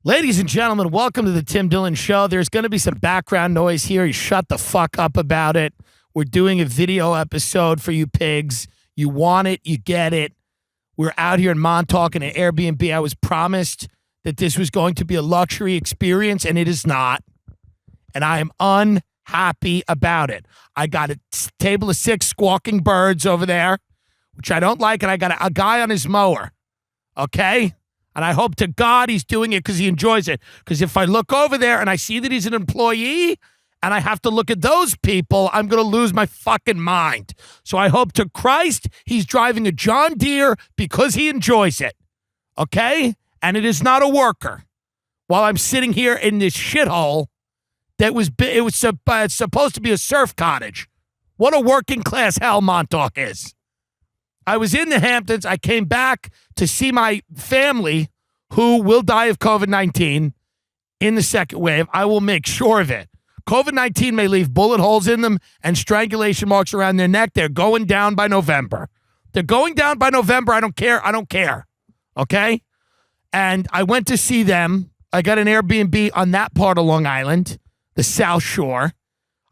Ladies and gentlemen, welcome to the Tim Dillon Show. There's going to be some background noise here. You shut the fuck up about it. We're doing a video episode for you pigs. You want it, you get it. We're out here in Montauk in an Airbnb. I was promised that this was going to be a luxury experience, and it is not. And I am unhappy about it. I got a table of 6 squawking birds over there, which I don't like, and I got a guy on his mower, okay? And I hope to God he's doing it because he enjoys it. Because if I look over there and I see that he's an employee and I have to look at those people, I'm going to lose my fucking mind. So I hope to Christ he's driving a John Deere because he enjoys it. Okay? And it is not a worker. While I'm sitting here in this shithole that it's supposed to be a surf cottage. What a working class hell Montauk is. I was in the Hamptons. I came back to see my family who will die of COVID-19 in the second wave. I will make sure of it. COVID-19 may leave bullet holes in them and strangulation marks around their neck. They're going down by November. They're going down by November. I don't care. I don't care. Okay? And I went to see them. I got an Airbnb on that part of Long Island, the South Shore.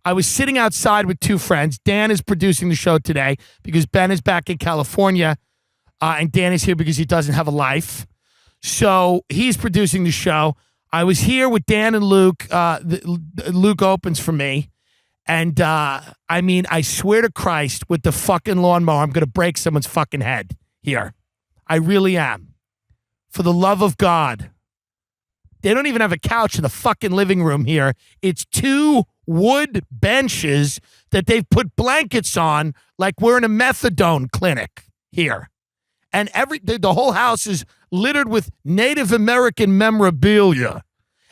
I was sitting outside with 2 friends. Dan is producing the show today because Ben is back in California, and Dan is here because he doesn't have a life. So he's producing the show. I was here with Dan and Luke. Luke opens for me. And, I swear to Christ, with the fucking lawnmower, I'm going to break someone's fucking head here. I really am. For the love of God. They don't even have a couch in the fucking living room here. It's 2 wood benches that they've put blankets on like we're in a methadone clinic here. And the whole house is littered with Native American memorabilia.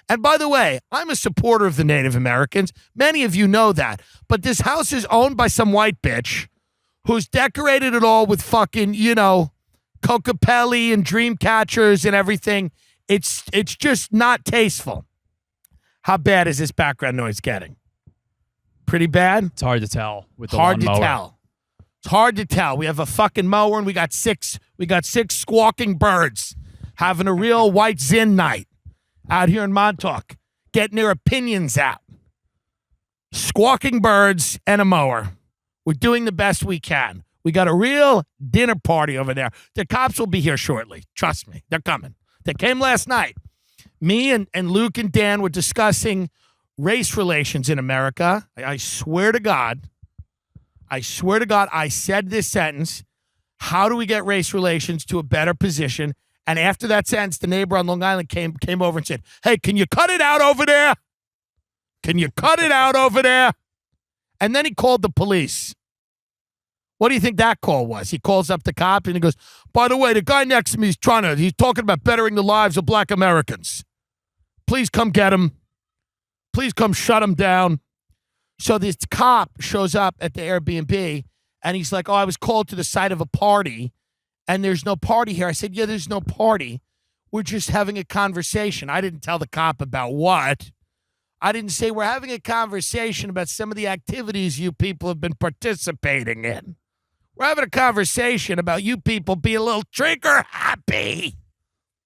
And by the way, I'm a supporter of the Native Americans. Many of you know that. But this house is owned by some white bitch who's decorated it all with fucking, Cocapelli and dream catchers and everything. It's just not tasteful. How bad is this background noise getting? Pretty bad? It's hard to tell with the hard lawnmower. to tell. It's hard to tell. We have a fucking mower and we got six squawking birds having a real white Zin night out here in Montauk, getting their opinions out. Squawking birds and a mower. We're doing the best we can. We got a real dinner party over there. The cops will be here shortly. Trust me. They're coming. They came last night. Me and Luke and Dan were discussing race relations in America. I swear to God, I said this sentence. How do we get race relations to a better position? And after that sentence, the neighbor on Long Island came over and said, "Hey, can you cut it out over there? Can you cut it out over there?" And then he called the police. What do you think that call was? He calls up the cop and he goes, "By the way, the guy next to me he's talking about bettering the lives of black Americans. Please come get him. Please come shut him down." So this cop shows up at the Airbnb and he's like, "Oh, I was called to the site of a party and there's no party here." I said, "Yeah, there's no party. We're just having a conversation." I didn't tell the cop about what. I didn't say we're having a conversation about some of the activities you people have been participating in. We're having a conversation about you people being a little trigger happy.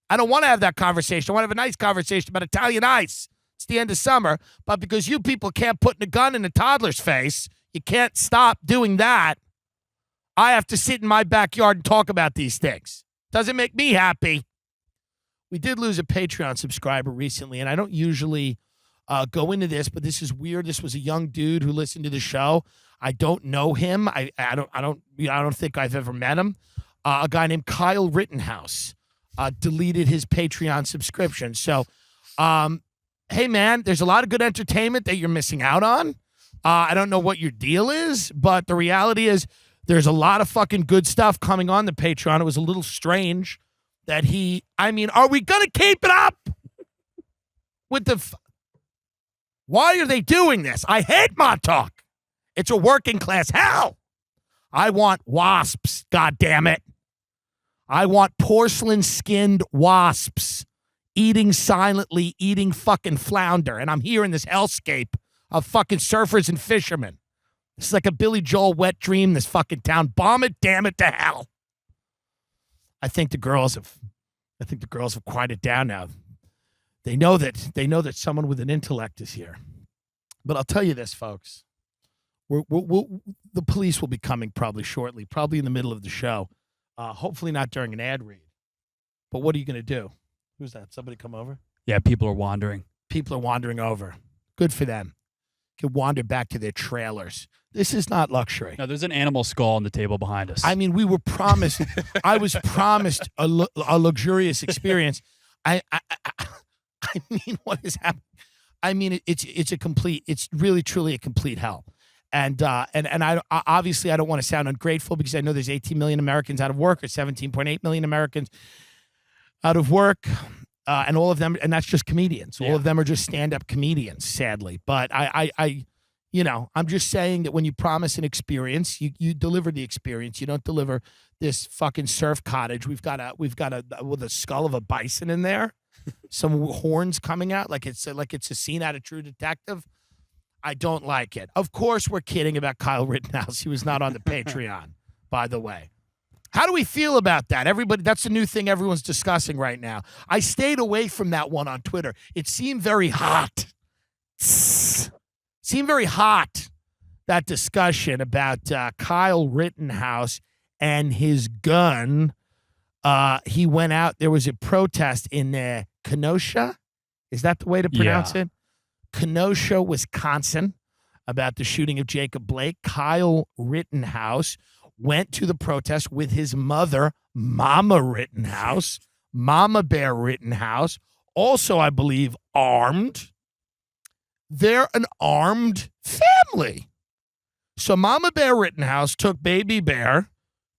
I don't want to have that conversation. I want to have a nice conversation about Italian ice. It's the end of summer, but because you people can't put a gun in a toddler's face, you can't stop doing that. I have to sit in my backyard and talk about these things. Doesn't make me happy. We did lose a Patreon subscriber recently, and I don't usually go into this, but this is weird. This was a young dude who listened to the show. I don't know him. I don't think I've ever met him. A guy named Kyle Rittenhouse deleted his Patreon subscription. So, hey man, there's a lot of good entertainment that you're missing out on. I don't know what your deal is, but the reality is there's a lot of fucking good stuff coming on the Patreon. It was a little strange that are we going to keep it up with the... Why are they doing this? I hate Montauk. It's a working class hell. I want wasps, goddammit. I want porcelain-skinned wasps eating silently, eating fucking flounder. And I'm here in this hellscape of fucking surfers and fishermen. It's like a Billy Joel wet dream, this fucking town. Bomb it, damn it, to hell. I think the girls have quieted down now. They know that someone with an intellect is here. But I'll tell you this, folks. The police will be coming probably shortly, probably in the middle of the show. Hopefully not during an ad read. But what are you going to do? Who's that? Somebody come over? Yeah, people are wandering. People are wandering over. Good for them. Can wander back to their trailers. This is not luxury. No, there's an animal skull on the table behind us. I mean, we were promised. I was promised a luxurious experience. I mean, what is happening? I mean, it's really truly a complete hell. And I obviously I don't want to sound ungrateful because I know there's 18 million Americans out of work or 17.8 million Americans out of work. And all of them, and that's just comedians. All of them are just stand-up comedians, sadly. But I'm just saying that when you promise an experience, you deliver the experience. You don't deliver this fucking surf cottage. We've got a with a skull of a bison in there, some horns coming out like it's a scene out of True Detective. I don't like it. Of course, we're kidding about Kyle Rittenhouse. He was not on the Patreon, by the way. How do we feel about that? Everybody, that's a new thing everyone's discussing right now. I stayed away from that one on Twitter. It seemed very hot. That discussion about Kyle Rittenhouse and his gun. He went out. There was a protest in Kenosha. Is that the way to pronounce it? Kenosha, Wisconsin, about the shooting of Jacob Blake. Kyle Rittenhouse went to the protest with his mother, Mama Rittenhouse, Mama Bear Rittenhouse, also, I believe, armed. They're an armed family. So Mama Bear Rittenhouse took Baby Bear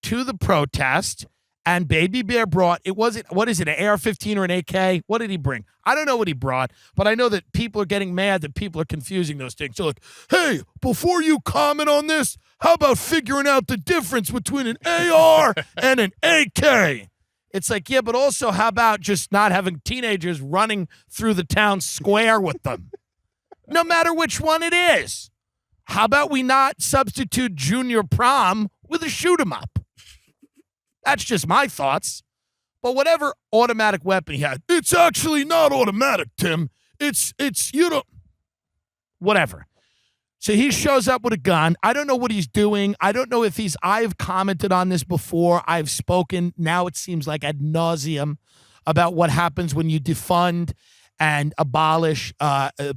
to the protest, and Baby Bear brought, what is it, an AR-15 or an AK? What did he bring? I don't know what he brought, but I know that people are getting mad that people are confusing those things. So like, hey, before you comment on this, how about figuring out the difference between an AR and an AK? It's like, yeah, but also how about just not having teenagers running through the town square with them? No matter which one it is. How about we not substitute junior prom with a shoot 'em up? That's just my thoughts. But whatever automatic weapon he had, it's actually not automatic, Tim. It's whatever. So he shows up with a gun. I don't know what he's doing. I don't know if I've commented on this before. I've spoken, now it seems like ad nauseum, about what happens when you defund and abolish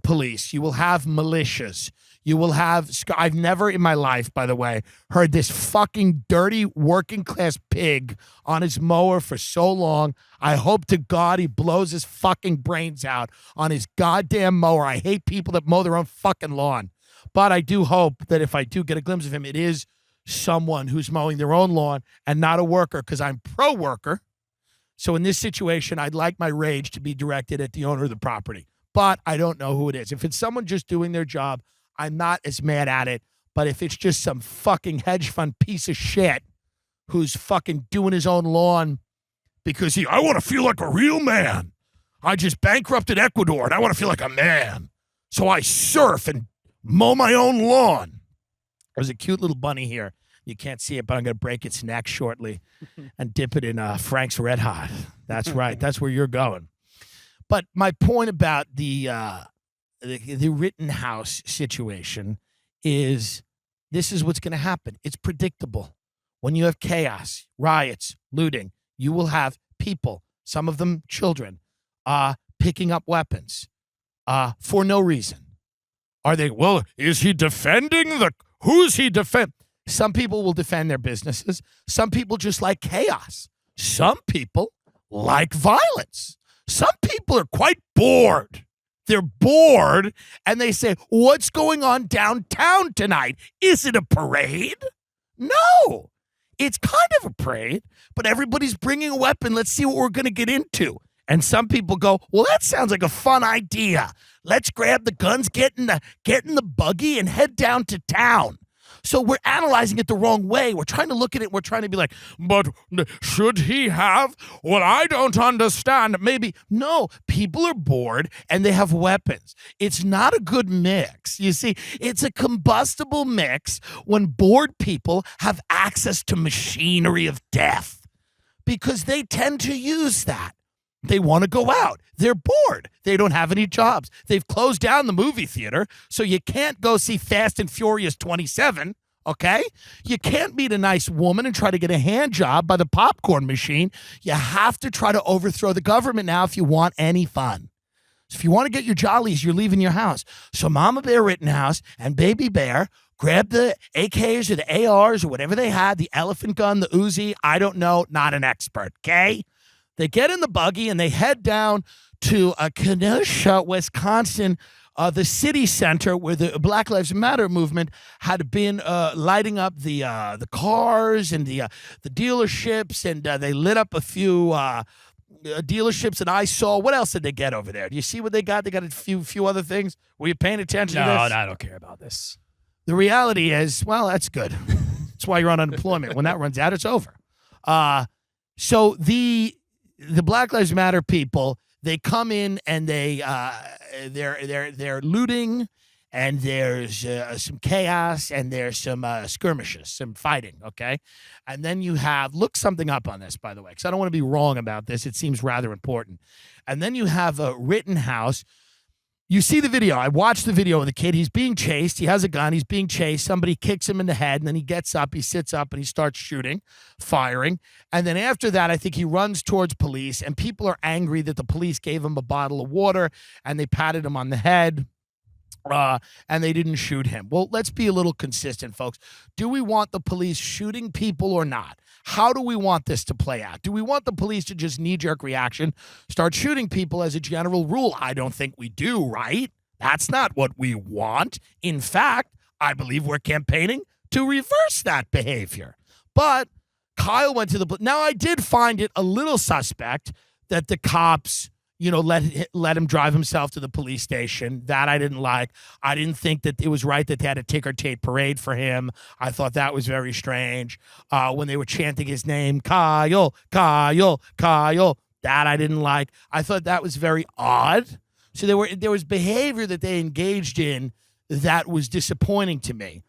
police. You will have militias. You will have, I've never in my life, by the way, heard this fucking dirty working class pig on his mower for so long. I hope to God he blows his fucking brains out on his goddamn mower. I hate people that mow their own fucking lawn. But I do hope that if I do get a glimpse of him, it is someone who's mowing their own lawn and not a worker, because I'm pro-worker. So in this situation, I'd like my rage to be directed at the owner of the property. But I don't know who it is. If it's someone just doing their job, I'm not as mad at it. But if it's just some fucking hedge fund piece of shit who's fucking doing his own lawn because I want to feel like a real man. I just bankrupted Ecuador and I want to feel like a man. So I surf and mow my own lawn. There's a cute little bunny here. You can't see it, but I'm going to break its neck shortly and dip it in Frank's Red Hot. That's right. That's where you're going. But my point about the Rittenhouse situation is this is what's going to happen. It's predictable. When you have chaos, riots, looting, you will have people, some of them children, picking up weapons for no reason. Are they, well, is he defending who's he defend? Some people will defend their businesses. Some people just like chaos. Some people like violence. Some people are quite bored. They're bored, and they say, what's going on downtown tonight? Is it a parade? No. It's kind of a parade, but everybody's bringing a weapon. Let's see what we're going to get into. And some people go, well, that sounds like a fun idea. Let's grab the guns, get in the buggy, and head down to town. So we're analyzing it the wrong way. We're trying to look at it. We're trying to be like, but should he have? Well, I don't understand. Maybe. No, people are bored and they have weapons. It's not a good mix. You see, it's a combustible mix when bored people have access to machinery of death because they tend to use that. They want to go out. They're bored. They don't have any jobs. They've closed down the movie theater, so you can't go see Fast and Furious 27, okay? You can't meet a nice woman and try to get a hand job by the popcorn machine. You have to try to overthrow the government now if you want any fun. So if you want to get your jollies, you're leaving your house. So Mama Bear Rittenhouse and Baby Bear grab the AKs or the ARs or whatever they had, the elephant gun, the Uzi, I don't know, not an expert, okay? They get in the buggy and they head down to Kenosha, Wisconsin, the city center where the Black Lives Matter movement had been lighting up the cars and the dealerships, and they lit up a few dealerships that I saw. What else did they get over there? Do you see what they got? They got a few other things. Were you paying attention to this? No, I don't care about this. The reality is, well, that's good. That's why you're on unemployment. When that runs out, it's over. So the Black Lives Matter people, they come in and they're looting, and there's some chaos, and there's some skirmishes, some fighting, okay? And then you have, look something up on this, by the way, because I don't want to be wrong about this. It seems rather important. And then you have Rittenhouse. You see the video. I watched the video of the kid. He's being chased. He has a gun. He's being chased. Somebody kicks him in the head, and then he gets up. He sits up, and he starts shooting, firing. And then after that, I think he runs towards police, and people are angry that the police gave him a bottle of water, and they patted him on the head, and they didn't shoot him. Well, let's be a little consistent, folks. Do we want the police shooting people or not? How do we want this to play out? Do we want the police to just knee-jerk reaction, start shooting people as a general rule? I don't think we do, right? That's not what we want. In fact, I believe we're campaigning to reverse that behavior. But Kyle went to the... Now, I did find it a little suspect that the cops, let him drive himself to the police station. That I didn't like. I didn't think that it was right that they had a ticker tape parade for him. I thought that was very strange. When they were chanting his name, Kyle, Kyle, Kyle. That I didn't like. I thought that was very odd. So there was behavior that they engaged in that was disappointing to me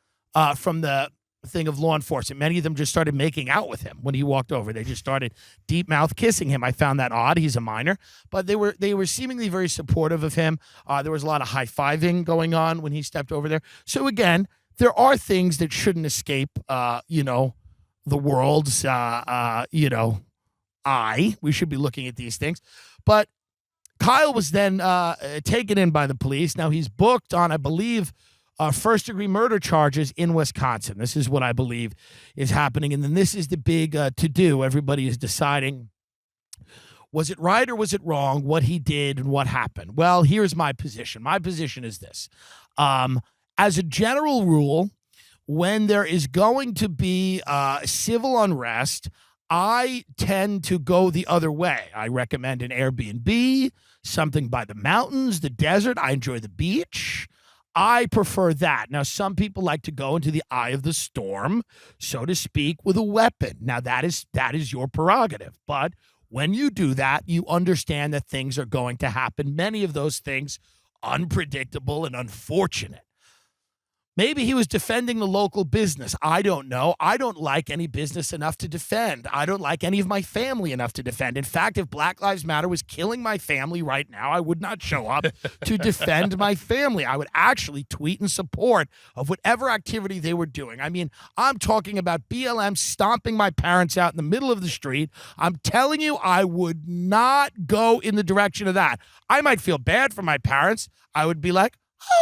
from the thing of law enforcement. Many of them just started making out with him when he walked over. They just started deep mouth kissing him. I found that odd. He's a minor, but they were seemingly very supportive of him. There was a lot of high-fiving going on when he stepped over there. So again, there are things that shouldn't escape, the world's, eye. We should be looking at these things. But Kyle was then taken in by the police. Now he's booked on, I believe, first-degree murder charges in Wisconsin. This is what I believe is happening. And then this is the big to-do. Everybody is deciding, was it right or was it wrong, what he did and what happened? Well, here's my position. My position is this. As a general rule, when there is going to be civil unrest, I tend to go the other way. I recommend an Airbnb, something by the mountains, the desert. I enjoy the beach. I prefer that. Now, some people like to go into the eye of the storm, so to speak, with a weapon. Now, that is your prerogative. But when you do that, you understand that things are going to happen. Many of those things unpredictable and unfortunate. Maybe he was defending the local business. I don't know. I don't like any business enough to defend. I don't like any of my family enough to defend. In fact, if Black Lives Matter was killing my family right now, I would not show up to defend my family. I would actually tweet in support of whatever activity they were doing. I mean, I'm talking about BLM stomping my parents out in the middle of the street. I'm telling you, I would not go in the direction of that. I might feel bad for my parents. I would be like,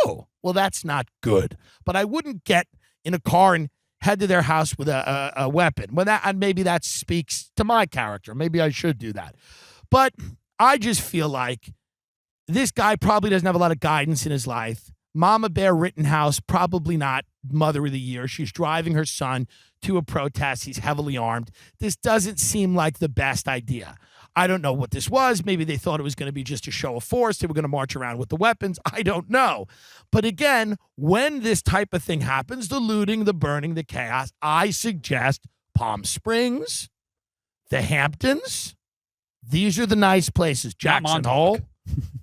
oh, well, that's not good. But I wouldn't get in a car and head to their house with a weapon. Well, and maybe that speaks to my character. Maybe I should do that. But I just feel like this guy probably doesn't have a lot of guidance in his life. Mama Bear Rittenhouse, probably not Mother of the Year. She's driving her son to a protest. He's heavily armed. This doesn't seem like the best idea. I don't know what this was. Maybe they thought it was going to be just a show of force. They were going to march around with the weapons. I don't know. But again, when this type of thing happens, the looting, the burning, the chaos, I suggest Palm Springs, the Hamptons. These are the nice places. Jackson Hole.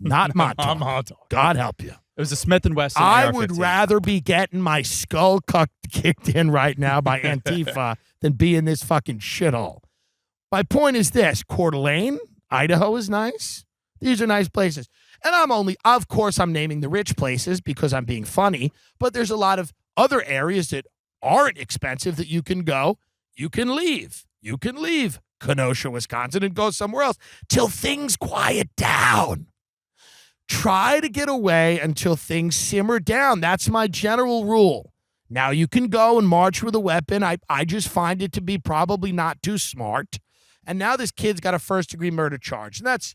Not Montauk. God help you. It was a Smith & Wesson I AR-15. would rather be getting my skull kicked in right now by Antifa than be in this fucking shithole. My point is this, Coeur d'Alene, Idaho is nice. These are nice places. And of course, I'm naming the rich places because I'm being funny, but there's a lot of other areas that aren't expensive that you can go. You can leave. You can leave Kenosha, Wisconsin and go somewhere else till things quiet down. Try to get away until things simmer down. That's my general rule. Now you can go and march with a weapon. I just find it to be probably not too smart. And now this kid's got a first-degree murder charge. And that's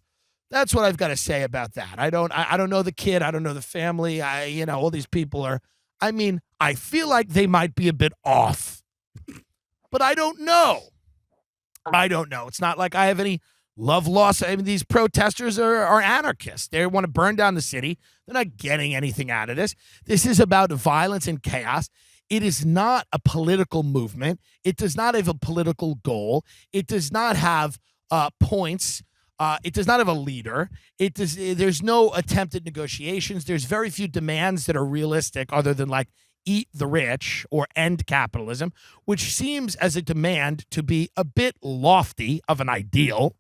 what I've got to say about that. I don't know the kid. I don't know the family. All these people are, I feel like they might be a bit off. But I don't know. It's not like I have any love loss. These protesters are anarchists. They want to burn down the city. They're not getting anything out of this. This is about violence and chaos. It is not a political movement. It does not have a political goal. It does not have points. It does not have a leader. There's no attempt at negotiations. There's very few demands that are realistic other than like eat the rich or end capitalism, which seems as a demand to be a bit lofty of an ideal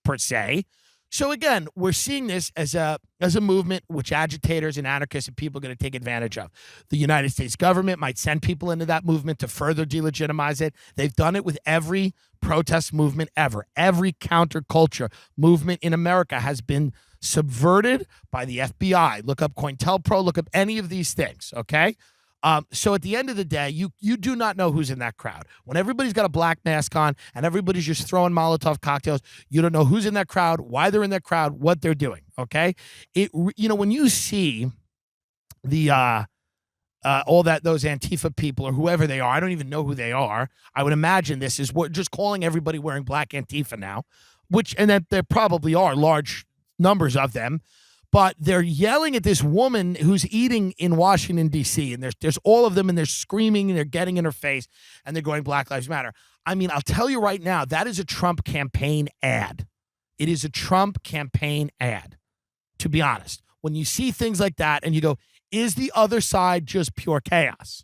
per se. So again, we're seeing this as a movement which agitators and anarchists and people are going to take advantage of. The United States government might send people into that movement to further delegitimize it. They've done it with every protest movement ever. Every counterculture movement in America has been subverted by the FBI. Look up COINTELPRO. Look up any of these things, okay? So at the end of the day, you do not know who's in that crowd. When everybody's got a black mask on and everybody's just throwing Molotov cocktails, you don't know who's in that crowd, why they're in that crowd, what they're doing, okay? When you see the those Antifa people or whoever they are, I don't even know who they are. I would imagine this is what just calling everybody wearing black Antifa now, and that there probably are large numbers of them. But they're yelling at this woman who's eating in Washington, D.C., and there's all of them, and they're screaming, and they're getting in her face, and they're going, Black Lives Matter. I'll tell you right now, that is a Trump campaign ad. It is a Trump campaign ad, to be honest. When you see things like that, and you go, is the other side just pure chaos?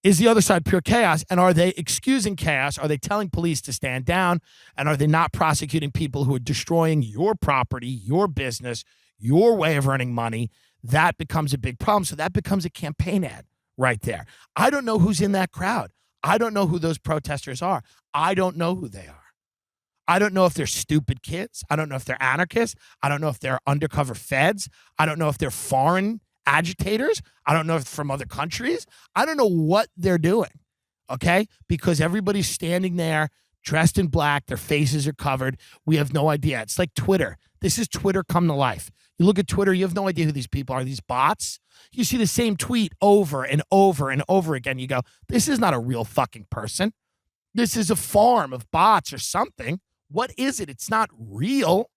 Is the other side pure chaos? And are they excusing chaos? Are they telling police to stand down? And are they not prosecuting people who are destroying your property, your business, your way of earning money? That becomes a big problem. So that becomes a campaign ad right there. I don't know who's in that crowd. I don't know who those protesters are. I don't know who they are. I don't know if they're stupid kids. I don't know if they're anarchists. I don't know if they're undercover feds. I don't know if they're foreign agitators. I don't know if from other countries. I don't know what they're doing, okay? Because everybody's standing there dressed in black. Their faces are covered. We have no idea. It's like Twitter. This is Twitter come to life. You look at Twitter, you have no idea who these people are, these bots. You see the same tweet over and over and over again. You go, this is not a real fucking person. This is a farm of bots or something. What is it? It's not real.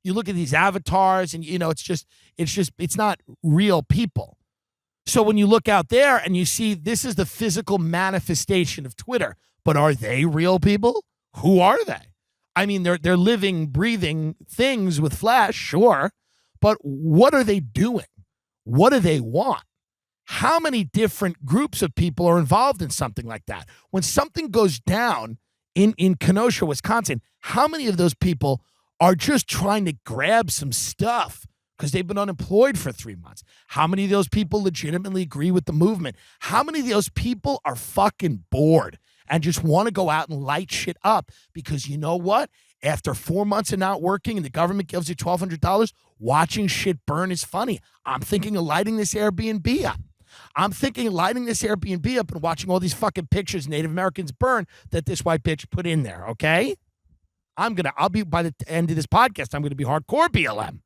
You look at these avatars and, it's not real people. So when you look out there and you see this is the physical manifestation of Twitter, but are they real people? Who are they? They're living, breathing things with flesh, sure. But what are they doing? What do they want? How many different groups of people are involved in something like that? When something goes down in Kenosha, Wisconsin, how many of those people are just trying to grab some stuff because they've been unemployed for 3 months? How many of those people legitimately agree with the movement? How many of those people are fucking bored and just want to go out and light shit up? Because you know what? After 4 months of not working and the government gives you $1,200, watching shit burn is funny. I'm thinking of lighting this Airbnb up. I'm thinking of lighting this Airbnb up and watching all these fucking pictures of Native Americans burn that this white bitch put in there, okay? I'll be, by the end of this podcast, I'm going to be hardcore BLM.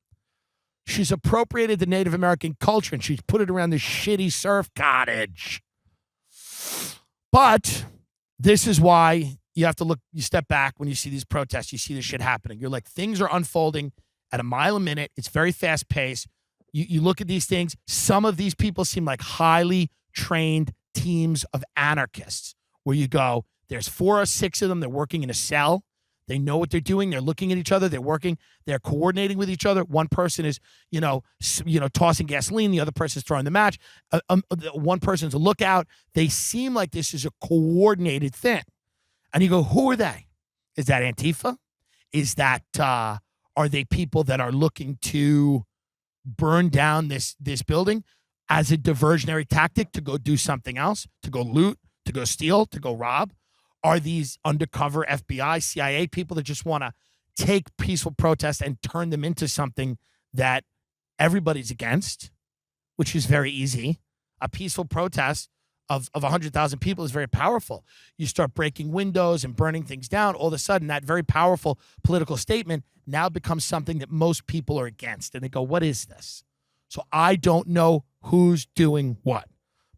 She's appropriated the Native American culture and she's put it around this shitty surf cottage. But this is why you have to look, you step back when you see these protests, you see this shit happening. You're like, things are unfolding at a mile a minute. It's very fast paced. You look at these things. Some of these people seem like highly trained teams of anarchists where you go, there's 4 or 6 of them. They're working in a cell. They know what they're doing. They're looking at each other. They're working. They're coordinating with each other. One person is, tossing gasoline. The other person is throwing the match. One person's a lookout. They seem like this is a coordinated thing. And you go, who are they? Is that Antifa? Is that are they people that are looking to burn down this building as a diversionary tactic to go do something else, to go loot, to go steal, to go rob? Are these undercover FBI, CIA people that just want to take peaceful protests and turn them into something that everybody's against, which is very easy? A peaceful protest of 100,000 people is very powerful. You start breaking windows and burning things down, all of a sudden that very powerful political statement now becomes something that most people are against. And they go, what is this? So I don't know who's doing what.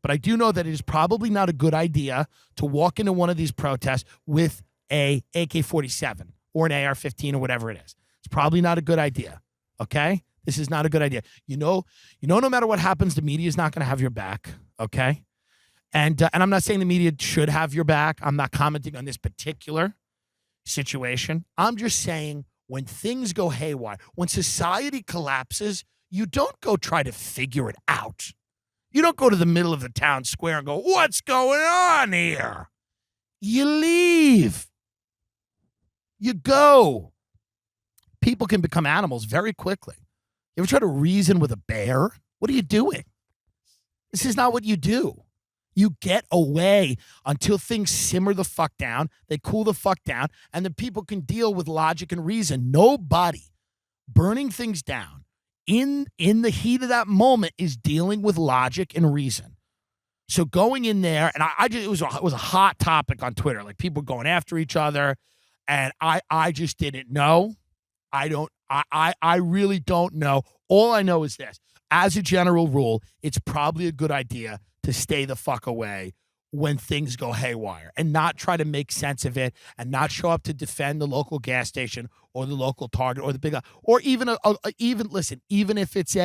But I do know that it is probably not a good idea to walk into one of these protests with a AK-47 or an AR-15 or whatever it is. It's probably not a good idea, okay? This is not a good idea. You know, no matter what happens, the media is not going to have your back, okay? And I'm not saying the media should have your back. I'm not commenting on this particular situation. I'm just saying when things go haywire, when society collapses, you don't go try to figure it out. You don't go to the middle of the town square and go, what's going on here? You leave. You go. People can become animals very quickly. You ever try to reason with a bear? What are you doing? This is not what you do. You get away until things simmer the fuck down, they cool the fuck down, and then people can deal with logic and reason. Nobody burning things down in the heat of that moment is dealing with logic and reason. So going in there, and I just, it was a hot topic on Twitter. Like people going after each other, and I just didn't know. I really don't know. All I know is this. As a general rule, it's probably a good idea to stay the fuck away when things go haywire and not try to make sense of it and not show up to defend the local gas station or the local Target or the big, or even even if it's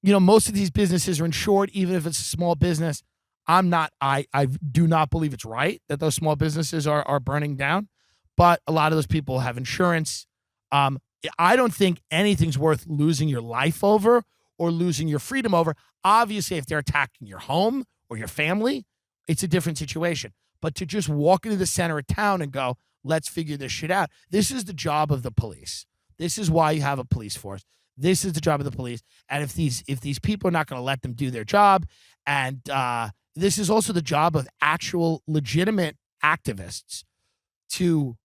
most of these businesses are insured, even if it's a small business, I do not believe it's right that those small businesses are burning down, but a lot of those people have insurance. I don't think anything's worth losing your life over or losing your freedom over. Obviously, if they're attacking your home or your family, it's a different situation. But to just walk into the center of town and go, let's figure this shit out. This is the job of the police. This is why you have a police force. This is the job of the police. And if these people are not going to let them do their job, and this is also the job of actual legitimate activists to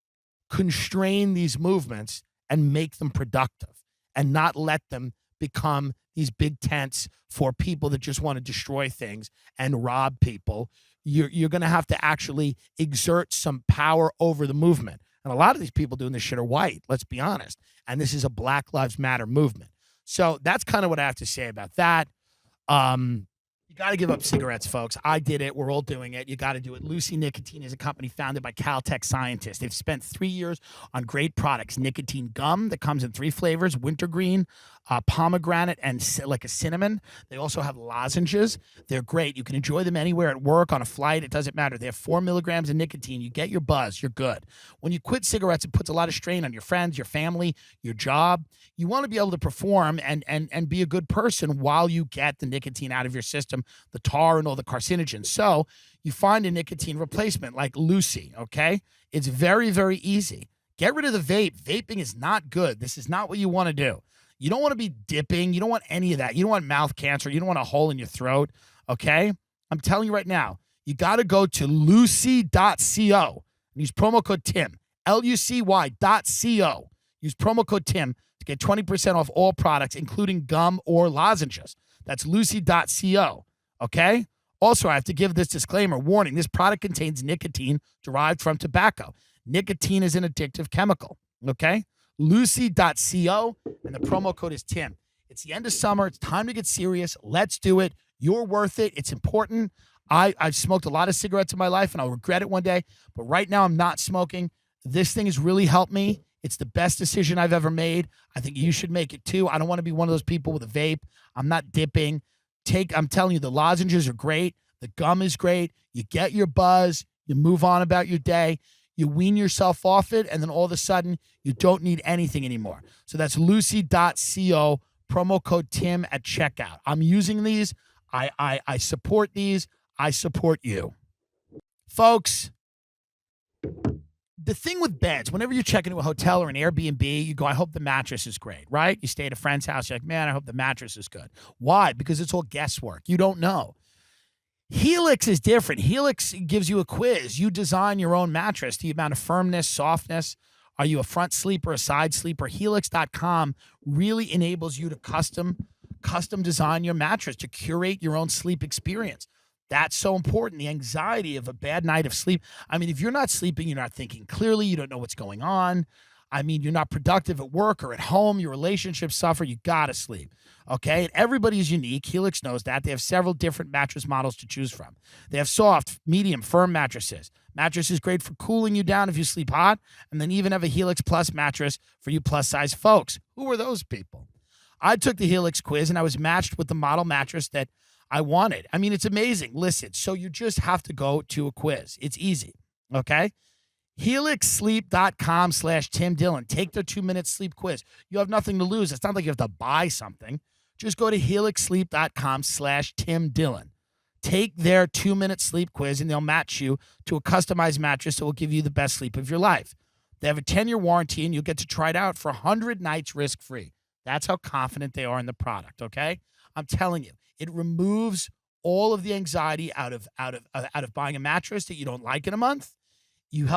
constrain these movements and make them productive and not let them become these big tents for people that just want to destroy things and rob people. You're going to have to actually exert some power over the movement. And a lot of these people doing this shit are white, let's be honest. And this is a Black Lives Matter movement. So that's kind of what I have to say about that. You got to give up cigarettes, folks. I did it. We're all doing it. You got to do it. Lucy Nicotine is a company founded by Caltech scientists. They've spent 3 years on great products. Nicotine gum that comes in 3 flavors, wintergreen, pomegranate, and like a cinnamon. They also have lozenges. They're great. You can enjoy them anywhere, at work, on a flight. It doesn't matter. They have 4 milligrams of nicotine. You get your buzz. You're good. When you quit cigarettes, it puts a lot of strain on your friends, your family, your job. You want to be able to perform and be a good person while you get the nicotine out of your system, the tar and all the carcinogens. So you find a nicotine replacement like Lucy, okay? It's very, very easy. Get rid of the vape. Vaping is not good. This is not what you want to do. You don't want to be dipping. You don't want any of that. You don't want mouth cancer. You don't want a hole in your throat, okay? I'm telling you right now, you got to go to lucy.co and use promo code TIM, lucy.co. Use promo code TIM to get 20% off all products, including gum or lozenges. That's lucy.co, okay? Also, I have to give this disclaimer, warning, this product contains nicotine derived from tobacco. Nicotine is an addictive chemical, okay? Lucy.co, and the promo code is TIM. It's the end of summer. It's time to get serious. Let's do it. You're worth it. It's important. I've smoked a lot of cigarettes in my life, and I'll regret it one day, but right now I'm not smoking. This thing has really helped me. It's the best decision I've ever made. I think you should make it too. I don't want to be one of those people with a vape. I'm not dipping. I'm telling you, the lozenges are great. The gum is great. You get your buzz. You move on about your day. You wean yourself off it, and then all of a sudden, you don't need anything anymore. So that's lucy.co, promo code TIM at checkout. I'm using these. I support these. I support you. Folks, the thing with beds, whenever you check into a hotel or an Airbnb, you go, I hope the mattress is great, right? You stay at a friend's house, you're like, man, I hope the mattress is good. Why? Because it's all guesswork. You don't know. Helix is different. Helix gives you a quiz. You design your own mattress, the amount of firmness, softness. Are you a front sleeper, a side sleeper? Helix.com really enables you to custom design your mattress, to curate your own sleep experience. That's so important. The anxiety of a bad night of sleep. I mean, if you're not sleeping, you're not thinking clearly, you don't know what's going on. I mean, you're not productive at work or at home. Your relationships suffer. You got to sleep. Okay? And everybody's unique. Helix knows that. They have several different mattress models to choose from. They have soft, medium, firm mattresses. Mattress is great for cooling you down if you sleep hot. And then even have a Helix Plus mattress for you plus-size folks. Who are those people? I took the Helix quiz and I was matched with the model mattress that I wanted. I mean, it's amazing. Listen, so you just have to go to a quiz. It's easy. Okay? HelixSleep.com/Tim Dillon. Take their 2-minute sleep quiz. You have nothing to lose. It's not like you have to buy something. Just go to HelixSleep.com/Tim Dillon. Take their 2-minute sleep quiz and they'll match you to a customized mattress that will give you the best sleep of your life. They have a 10-year warranty and you'll get to try it out for 100 nights risk-free. That's how confident they are in the product, okay? I'm telling you, it removes all of the anxiety out of buying a mattress that you don't like in a month. You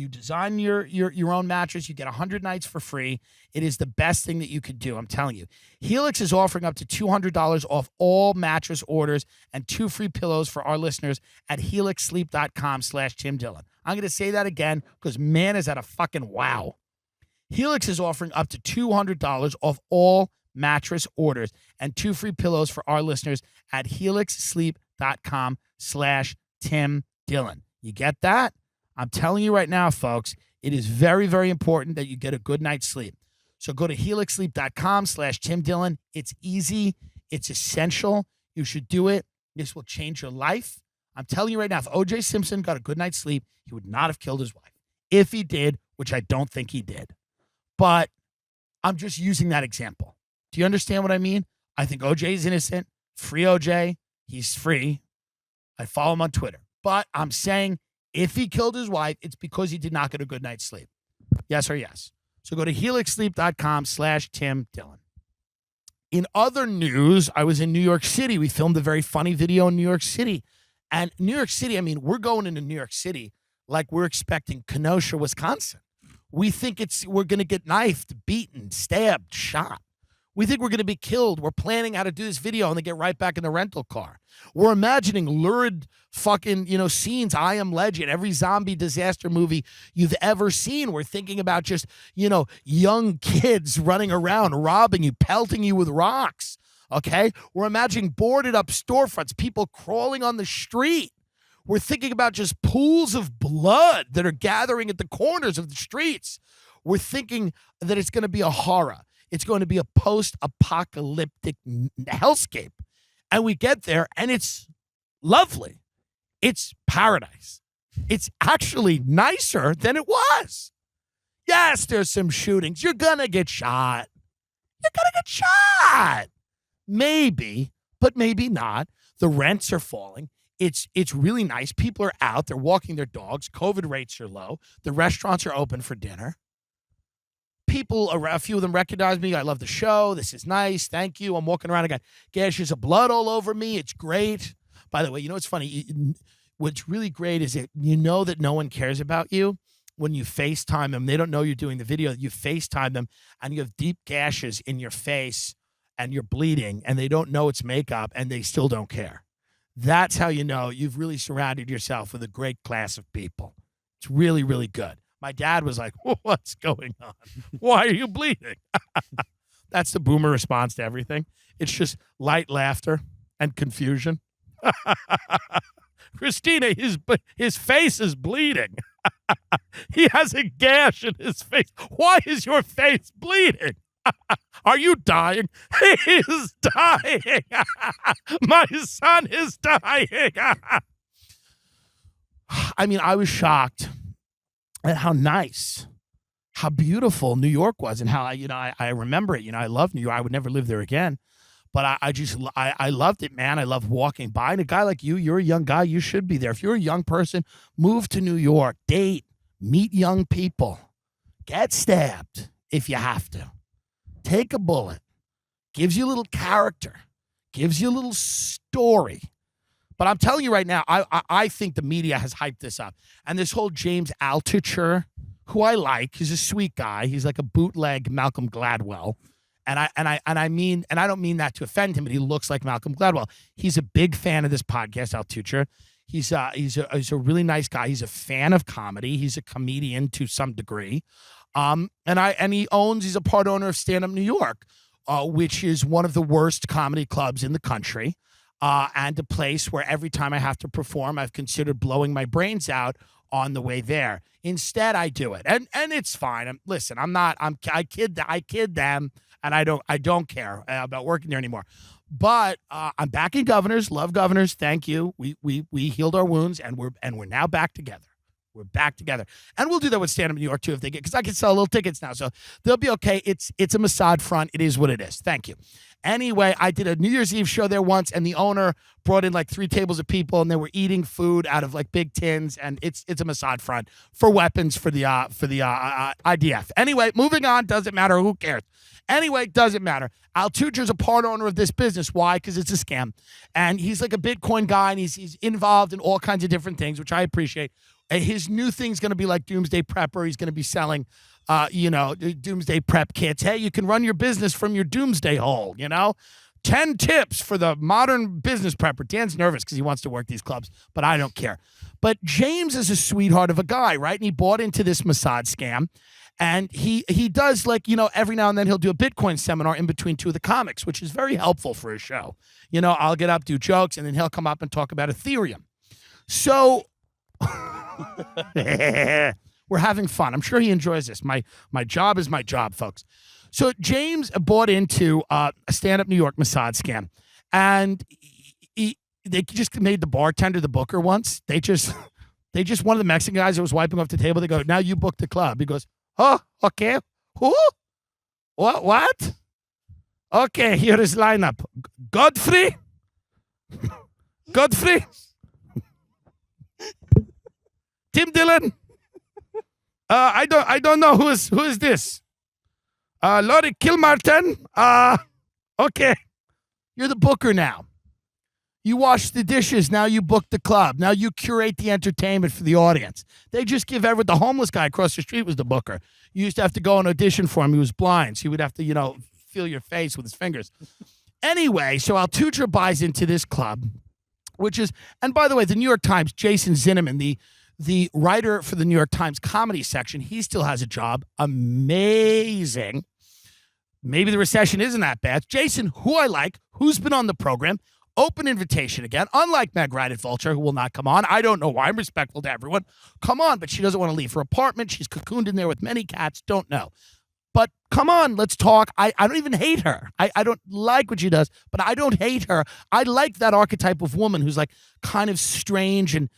design your own mattress. You get 100 nights for free. It is the best thing that you could do. I'm telling you. Helix is offering up to $200 off all mattress orders and 2 free pillows for our listeners at HelixSleep.com/Tim Dillon. I'm going to say that again because man, is that a fucking wow. Helix is offering up to $200 off all mattress orders and 2 free pillows for our listeners at HelixSleep.com/Tim Dillon. You get that? I'm telling you right now, folks, it is very, very important that you get a good night's sleep. So go to HelixSleep.com/Tim Dillon. It's easy. It's essential. You should do it. This will change your life. I'm telling you right now, if O.J. Simpson got a good night's sleep, he would not have killed his wife. If he did, which I don't think he did. But I'm just using that example. Do you understand what I mean? I think O.J. is innocent. Free O.J. He's free. I follow him on Twitter. But I'm saying if he killed his wife, it's because he did not get a good night's sleep. Yes or yes? So go to HelixSleep.com/Tim Dillon. In other news, I was in New York City. We filmed a very funny video in New York City. And New York City, I mean, we're going into New York City like we're expecting Kenosha, Wisconsin. We think we're going to get knifed, beaten, stabbed, shot. We think we're going to be killed. We're planning how to do this video and then get right back in the rental car. We're imagining lurid fucking, scenes. I Am Legend, every zombie disaster movie you've ever seen. We're thinking about just, young kids running around, robbing you, pelting you with rocks. Okay? We're imagining boarded up storefronts, people crawling on the street. We're thinking about just pools of blood that are gathering at the corners of the streets. We're thinking that it's going to be a horror. It's going to be a post-apocalyptic hellscape. And we get there, and it's lovely. It's paradise. It's actually nicer than it was. Yes, there's some shootings. You're going to get shot. You're going to get shot. Maybe, but maybe not. The rents are falling. It's really nice. People are out. They're walking their dogs. COVID rates are low. The restaurants are open for dinner. People, a few of them recognize me. I love the show. This is nice. Thank you. I'm walking around. I got gashes of blood all over me. It's great. By the way, what's funny? What's really great is that you know that no one cares about you when you FaceTime them. They don't know you're doing the video. You FaceTime them, and you have deep gashes in your face, and you're bleeding, and they don't know it's makeup, and they still don't care. That's how you know you've really surrounded yourself with a great class of people. It's really, really good. My dad was like, what's going on? Why are you bleeding? That's the boomer response to everything. It's just light laughter and confusion. Christina, his face is bleeding. He has a gash in his face. Why is your face bleeding? Are you dying? He is dying. My son is dying. I mean, I was shocked at how nice, how beautiful New York was, and how I remember it. I love New York. I would never live there again, but I loved it, man. I love walking by. And a guy like you're a young guy. You should be there. If you're a young person, move to New York, date, Meet young people. Get stabbed if you have to. Take a bullet. Gives you a little character. Gives you a little story. But I'm telling you right now, I think the media has hyped this up. And this whole James Altucher, who I like, he's a sweet guy. He's like a bootleg Malcolm Gladwell. And I don't mean that to offend him, but he looks like Malcolm Gladwell. He's a big fan of this podcast, Altucher. He's a really nice guy. He's a fan of comedy. He's a comedian to some degree. He's a part owner of Stand Up New York, which is one of the worst comedy clubs in the country. And a place where every time I have to perform, I've considered blowing my brains out on the way there. Instead, I do it, and it's fine. I kid them, and I don't care about working there anymore. But I'm back in Governors. Love Governors. Thank you. We healed our wounds, and we're now back together. We're back together, and we'll do that with Stand Up New York too if they get, because I can sell little tickets now, so they'll be okay. It's a Mossad front. It is what it is. Thank you. Anyway, I did a New Year's Eve show there once, and the owner brought in like 3 tables of people, and they were eating food out of like big tins, and it's a Mossad front for weapons for the IDF. Anyway, moving on. Doesn't matter. Who cares? Anyway, doesn't matter. Altucher's a part owner of this business. Why? Because it's a scam, and he's like a Bitcoin guy, and he's involved in all kinds of different things, which I appreciate. His new thing's going to be like Doomsday Prepper. He's going to be selling, Doomsday Prep kits. Hey, you can run your business from your Doomsday hole, 10 tips for the modern business prepper. Dan's nervous because he wants to work these clubs, but I don't care. But James is a sweetheart of a guy, right? And he bought into this Mossad scam. And he does, like, every now and then he'll do a Bitcoin seminar in between 2 of the comics, which is very helpful for his show. I'll get up, do jokes, and then he'll come up and talk about Ethereum. So we're having fun. I'm sure he enjoys this. My job is my job, folks. So James bought into a Stand Up New York Mossad scam, and they just made the bartender the booker once. They just one of the Mexican guys that was wiping off the table. They go, "Now you book the club." He goes, "Oh, okay. Who? What? Okay, here is lineup. Godfrey. Tim Dillon. I don't know who is this. Laurie Kilmartin. Okay. You're the booker now. You wash the dishes. Now you book the club. Now you curate the entertainment for the audience. They just give the homeless guy across the street was the booker. You used to have to go and audition for him. He was blind, so you would have to, feel your face with his fingers. Anyway, so Altucher buys into this club, which is, and by the way, the New York Times, Jason Zinnemann, the writer for the New York Times comedy section, he still has a job. Amazing. Maybe the recession isn't that bad. Jason, who I like, who's been on the program, open invitation again, unlike Meg Ride Vulture, who will not come on. I don't know why. I'm respectful to everyone. Come on, but she doesn't want to leave her apartment. She's cocooned in there with many cats. Don't know. But come on, let's talk. I don't even hate her. I don't like what she does, but I don't hate her. I like that archetype of woman who's like kind of strange and,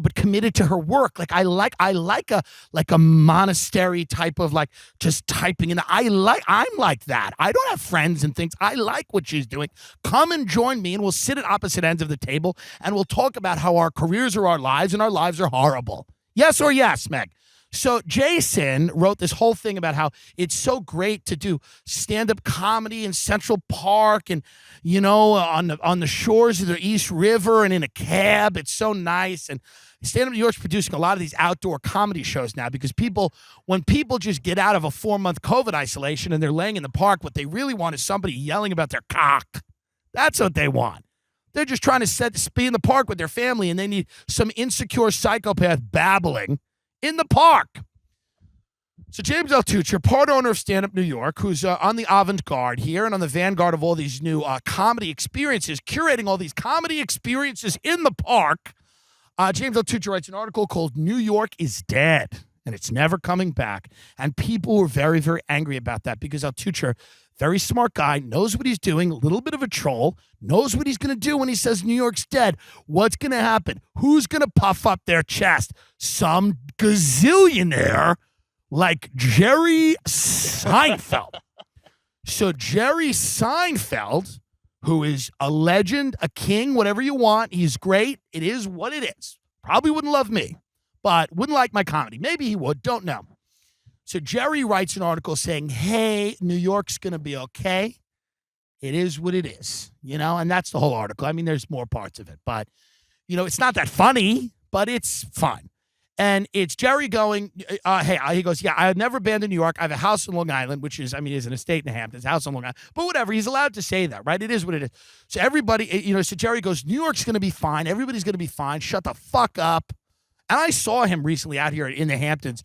but committed to her work. Like I like a monastery type of like just typing. And I'm like that. I don't have friends and things. I like what she's doing. Come and join me and we'll sit at opposite ends of the table and we'll talk about how our careers are our lives and our lives are horrible. Yes or yes, Meg? So Jason wrote this whole thing about how it's so great to do stand-up comedy in Central Park and, on the shores of the East River and in a cab. It's so nice. And Stand-Up New York's producing a lot of these outdoor comedy shows now because when people just get out of a 4-month COVID isolation and they're laying in the park, what they really want is somebody yelling about their cock. That's what they want. They're just trying to be in the park with their family and they need some insecure psychopath babbling in the park. So James Altucher, part owner of Stand Up New York, who's on the avant-garde here and on the vanguard of all these new comedy experiences, curating all these comedy experiences in the park. James Altucher writes an article called New York is Dead, and it's never coming back. And people were very, very angry about that because Altucher, very smart guy, knows what he's doing, a little bit of a troll, knows what he's going to do when he says New York's dead. What's going to happen? Who's going to puff up their chest? Some gazillionaire like Jerry Seinfeld. So Jerry Seinfeld, who is a legend, a king, whatever you want, he's great. It is what it is. Probably wouldn't love me, but wouldn't like my comedy. Maybe he would, don't know. So Jerry writes an article saying, hey, New York's going to be okay. It is what it is, and that's the whole article. I mean, there's more parts of it, but, it's not that funny, but it's fun. And it's Jerry going, hey, he goes, yeah, I've never been to New York. I have a house in Long Island, which is an estate in the Hamptons, house in Long Island. But whatever, he's allowed to say that, right? It is what it is. So everybody, so Jerry goes, New York's going to be fine. Everybody's going to be fine. Shut the fuck up. And I saw him recently out here in the Hamptons,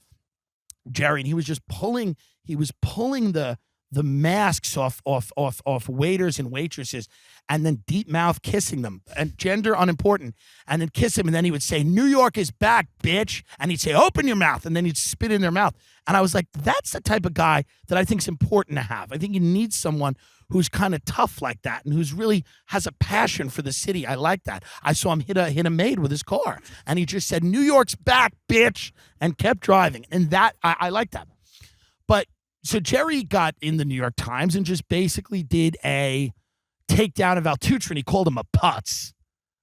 Jerry, and he was just pulling the masks off waiters and waitresses, and then deep mouth kissing them, and gender unimportant, and then kiss him, and then he would say, New York is back, bitch, and he'd say, open your mouth, and then he'd spit in their mouth. And I was like, that's the type of guy that I think is important to have. I think you need someone who's kind of tough like that and who's really has a passion for the city. I like that. I saw him hit a maid with his car, and he just said, New York's back, bitch, and kept driving. And that, I like that. But so Jerry got in the New York Times and just basically did a takedown of Altucher, and he called him a putz.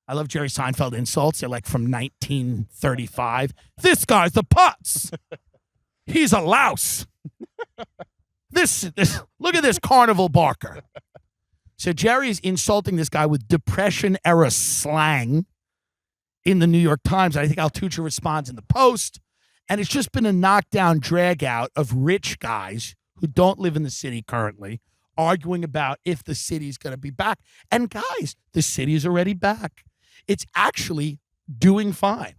I love Jerry Seinfeld insults. They're like from 1935. This guy's the putz. He's a louse. This look at this carnival barker. So Jerry's insulting this guy with Depression-era slang in the New York Times. I think Altucher responds in the Post. And it's just been a knockdown, drag out of rich guys who don't live in the city currently arguing about if the city's going to be back. And guys, the city is already back. It's actually doing fine.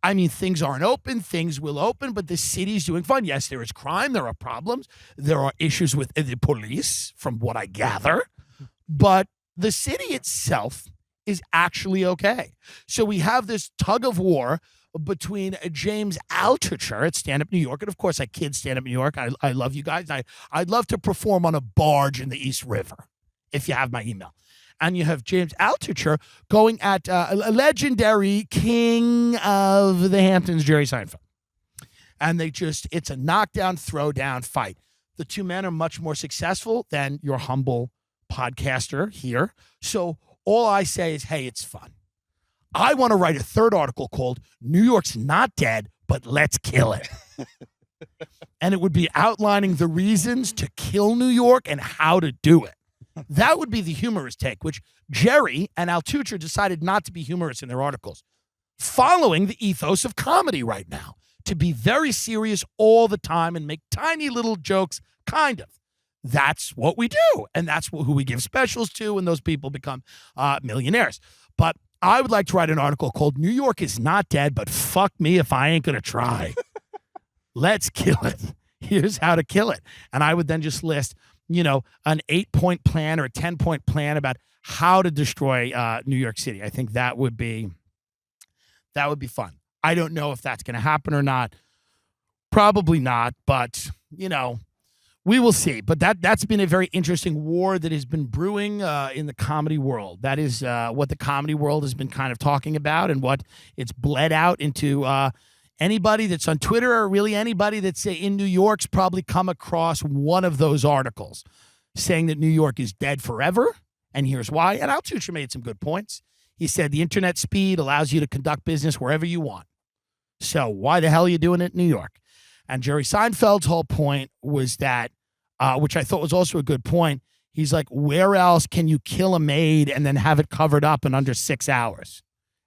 I mean, things aren't open. Things will open, but the city's doing fine. Yes, there is crime. There are problems. There are issues with the police, from what I gather. But the city itself is actually okay. So we have this tug of war between James Altucher at Stand Up New York. And of course, I kid Stand Up New York. I love you guys. I'd love to perform on a barge in the East River, if you have my email. And you have James Altucher going at a legendary king of the Hamptons, Jerry Seinfeld. And it's a knockdown, throwdown fight. The two men are much more successful than your humble podcaster here. So all I say is, hey, it's fun. I want to write a third article called New York's Not Dead, but Let's Kill It. And it would be outlining the reasons to kill New York and how to do it. That would be the humorous take, which Jerry and Altucher decided not to be humorous in their articles, following the ethos of comedy right now, to be very serious all the time and make tiny little jokes, kind of. That's what we do, and that's who we give specials to, and those people become millionaires. But I would like to write an article called New York is Not Dead, but fuck me if I ain't going to try. Let's kill it. Here's how to kill it. And I would then just list, an 8-point plan or a 10-point plan about how to destroy New York City. I think that would be fun. I don't know if that's going to happen or not. Probably not, but, we will see. But that's been a very interesting war that has been brewing in the comedy world. That is what the comedy world has been kind of talking about, and what it's bled out into anybody that's on Twitter, or really anybody that's in New York's probably come across one of those articles saying that New York is dead forever. And here's why. And Altucher made some good points. He said the internet speed allows you to conduct business wherever you want. So why the hell are you doing it in New York? And Jerry Seinfeld's whole point was that, which I thought was also a good point. He's like, where else can you kill a maid and then have it covered up in under 6 hours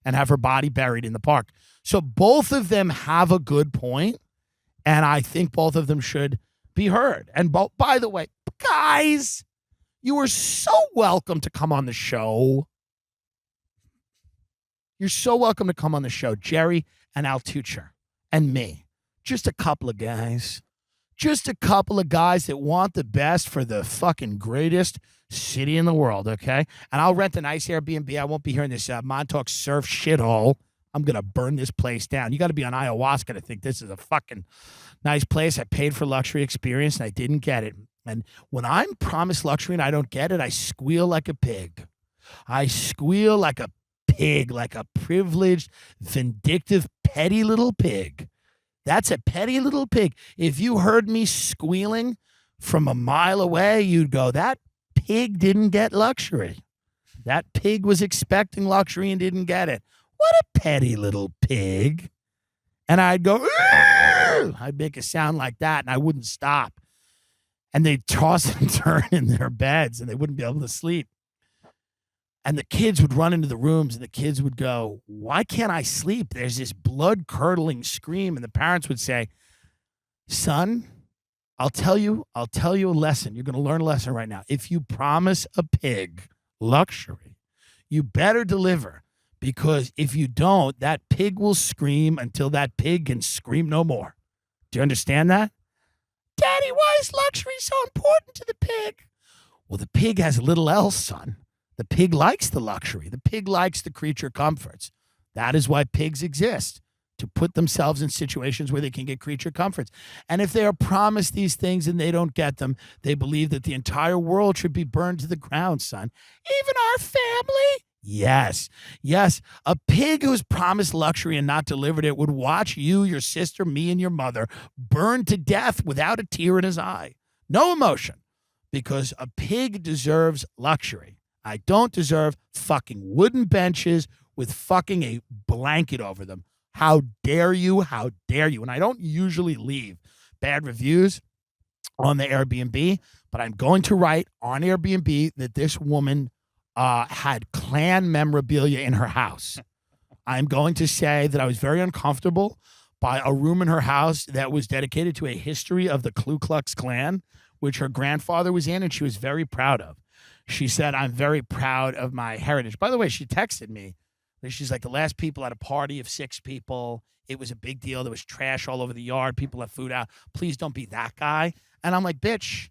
and have her body buried in the park? So both of them have a good point, and I think both of them should be heard. And by the way, guys, you are so welcome to come on the show. You're so welcome to come on the show, Jerry and Altucher and me. Just a couple of guys. Just a couple of guys that want the best for the fucking greatest city in the world, okay? And I'll rent a nice Airbnb. I won't be here in this Montauk surf shithole. I'm going to burn this place down. You got to be on ayahuasca to think this is a fucking nice place. I paid for luxury experience, and I didn't get it. And when I'm promised luxury and I don't get it, I squeal like a pig. I squeal like a pig, like a privileged, vindictive, petty little pig. That's a petty little pig. If you heard me squealing from a mile away, you'd go, that pig didn't get luxury. That pig was expecting luxury and didn't get it. What a petty little pig. And I'd go, "Arr!" I'd make a sound like that, and I wouldn't stop. And they'd toss and turn in their beds, and they wouldn't be able to sleep. And the kids would run into the rooms, and the kids would go, why can't I sleep? There's this blood-curdling scream. And the parents would say, son, I'll tell you a lesson. You're going to learn a lesson right now. If you promise a pig luxury, you better deliver. Because if you don't, that pig will scream until that pig can scream no more. Do you understand that? Daddy, why is luxury so important to the pig? Well, the pig has little else, son. The pig likes the luxury. The pig likes the creature comforts. That is why pigs exist, to put themselves in situations where they can get creature comforts. And if they are promised these things and they don't get them, they believe that the entire world should be burned to the ground, son. Even our family? Yes. A pig who's promised luxury and not delivered it would watch you, your sister, me, and your mother burn to death without a tear in his eye. No emotion. Because a pig deserves luxury. I don't deserve fucking wooden benches with fucking a blanket over them. How dare you? How dare you? And I don't usually leave bad reviews on the Airbnb, but I'm going to write on Airbnb that this woman had Klan memorabilia in her house. I'm going to say that I was very uncomfortable by a room in her house that was dedicated to a history of the Ku Klux Klan, which her grandfather was in, and she was very proud of. She said, I'm very proud of my heritage. By the way, she texted me. She's like, the last people at a party of 6 people. It was a big deal. There was trash all over the yard. People left food out. Please don't be that guy. And I'm like, bitch,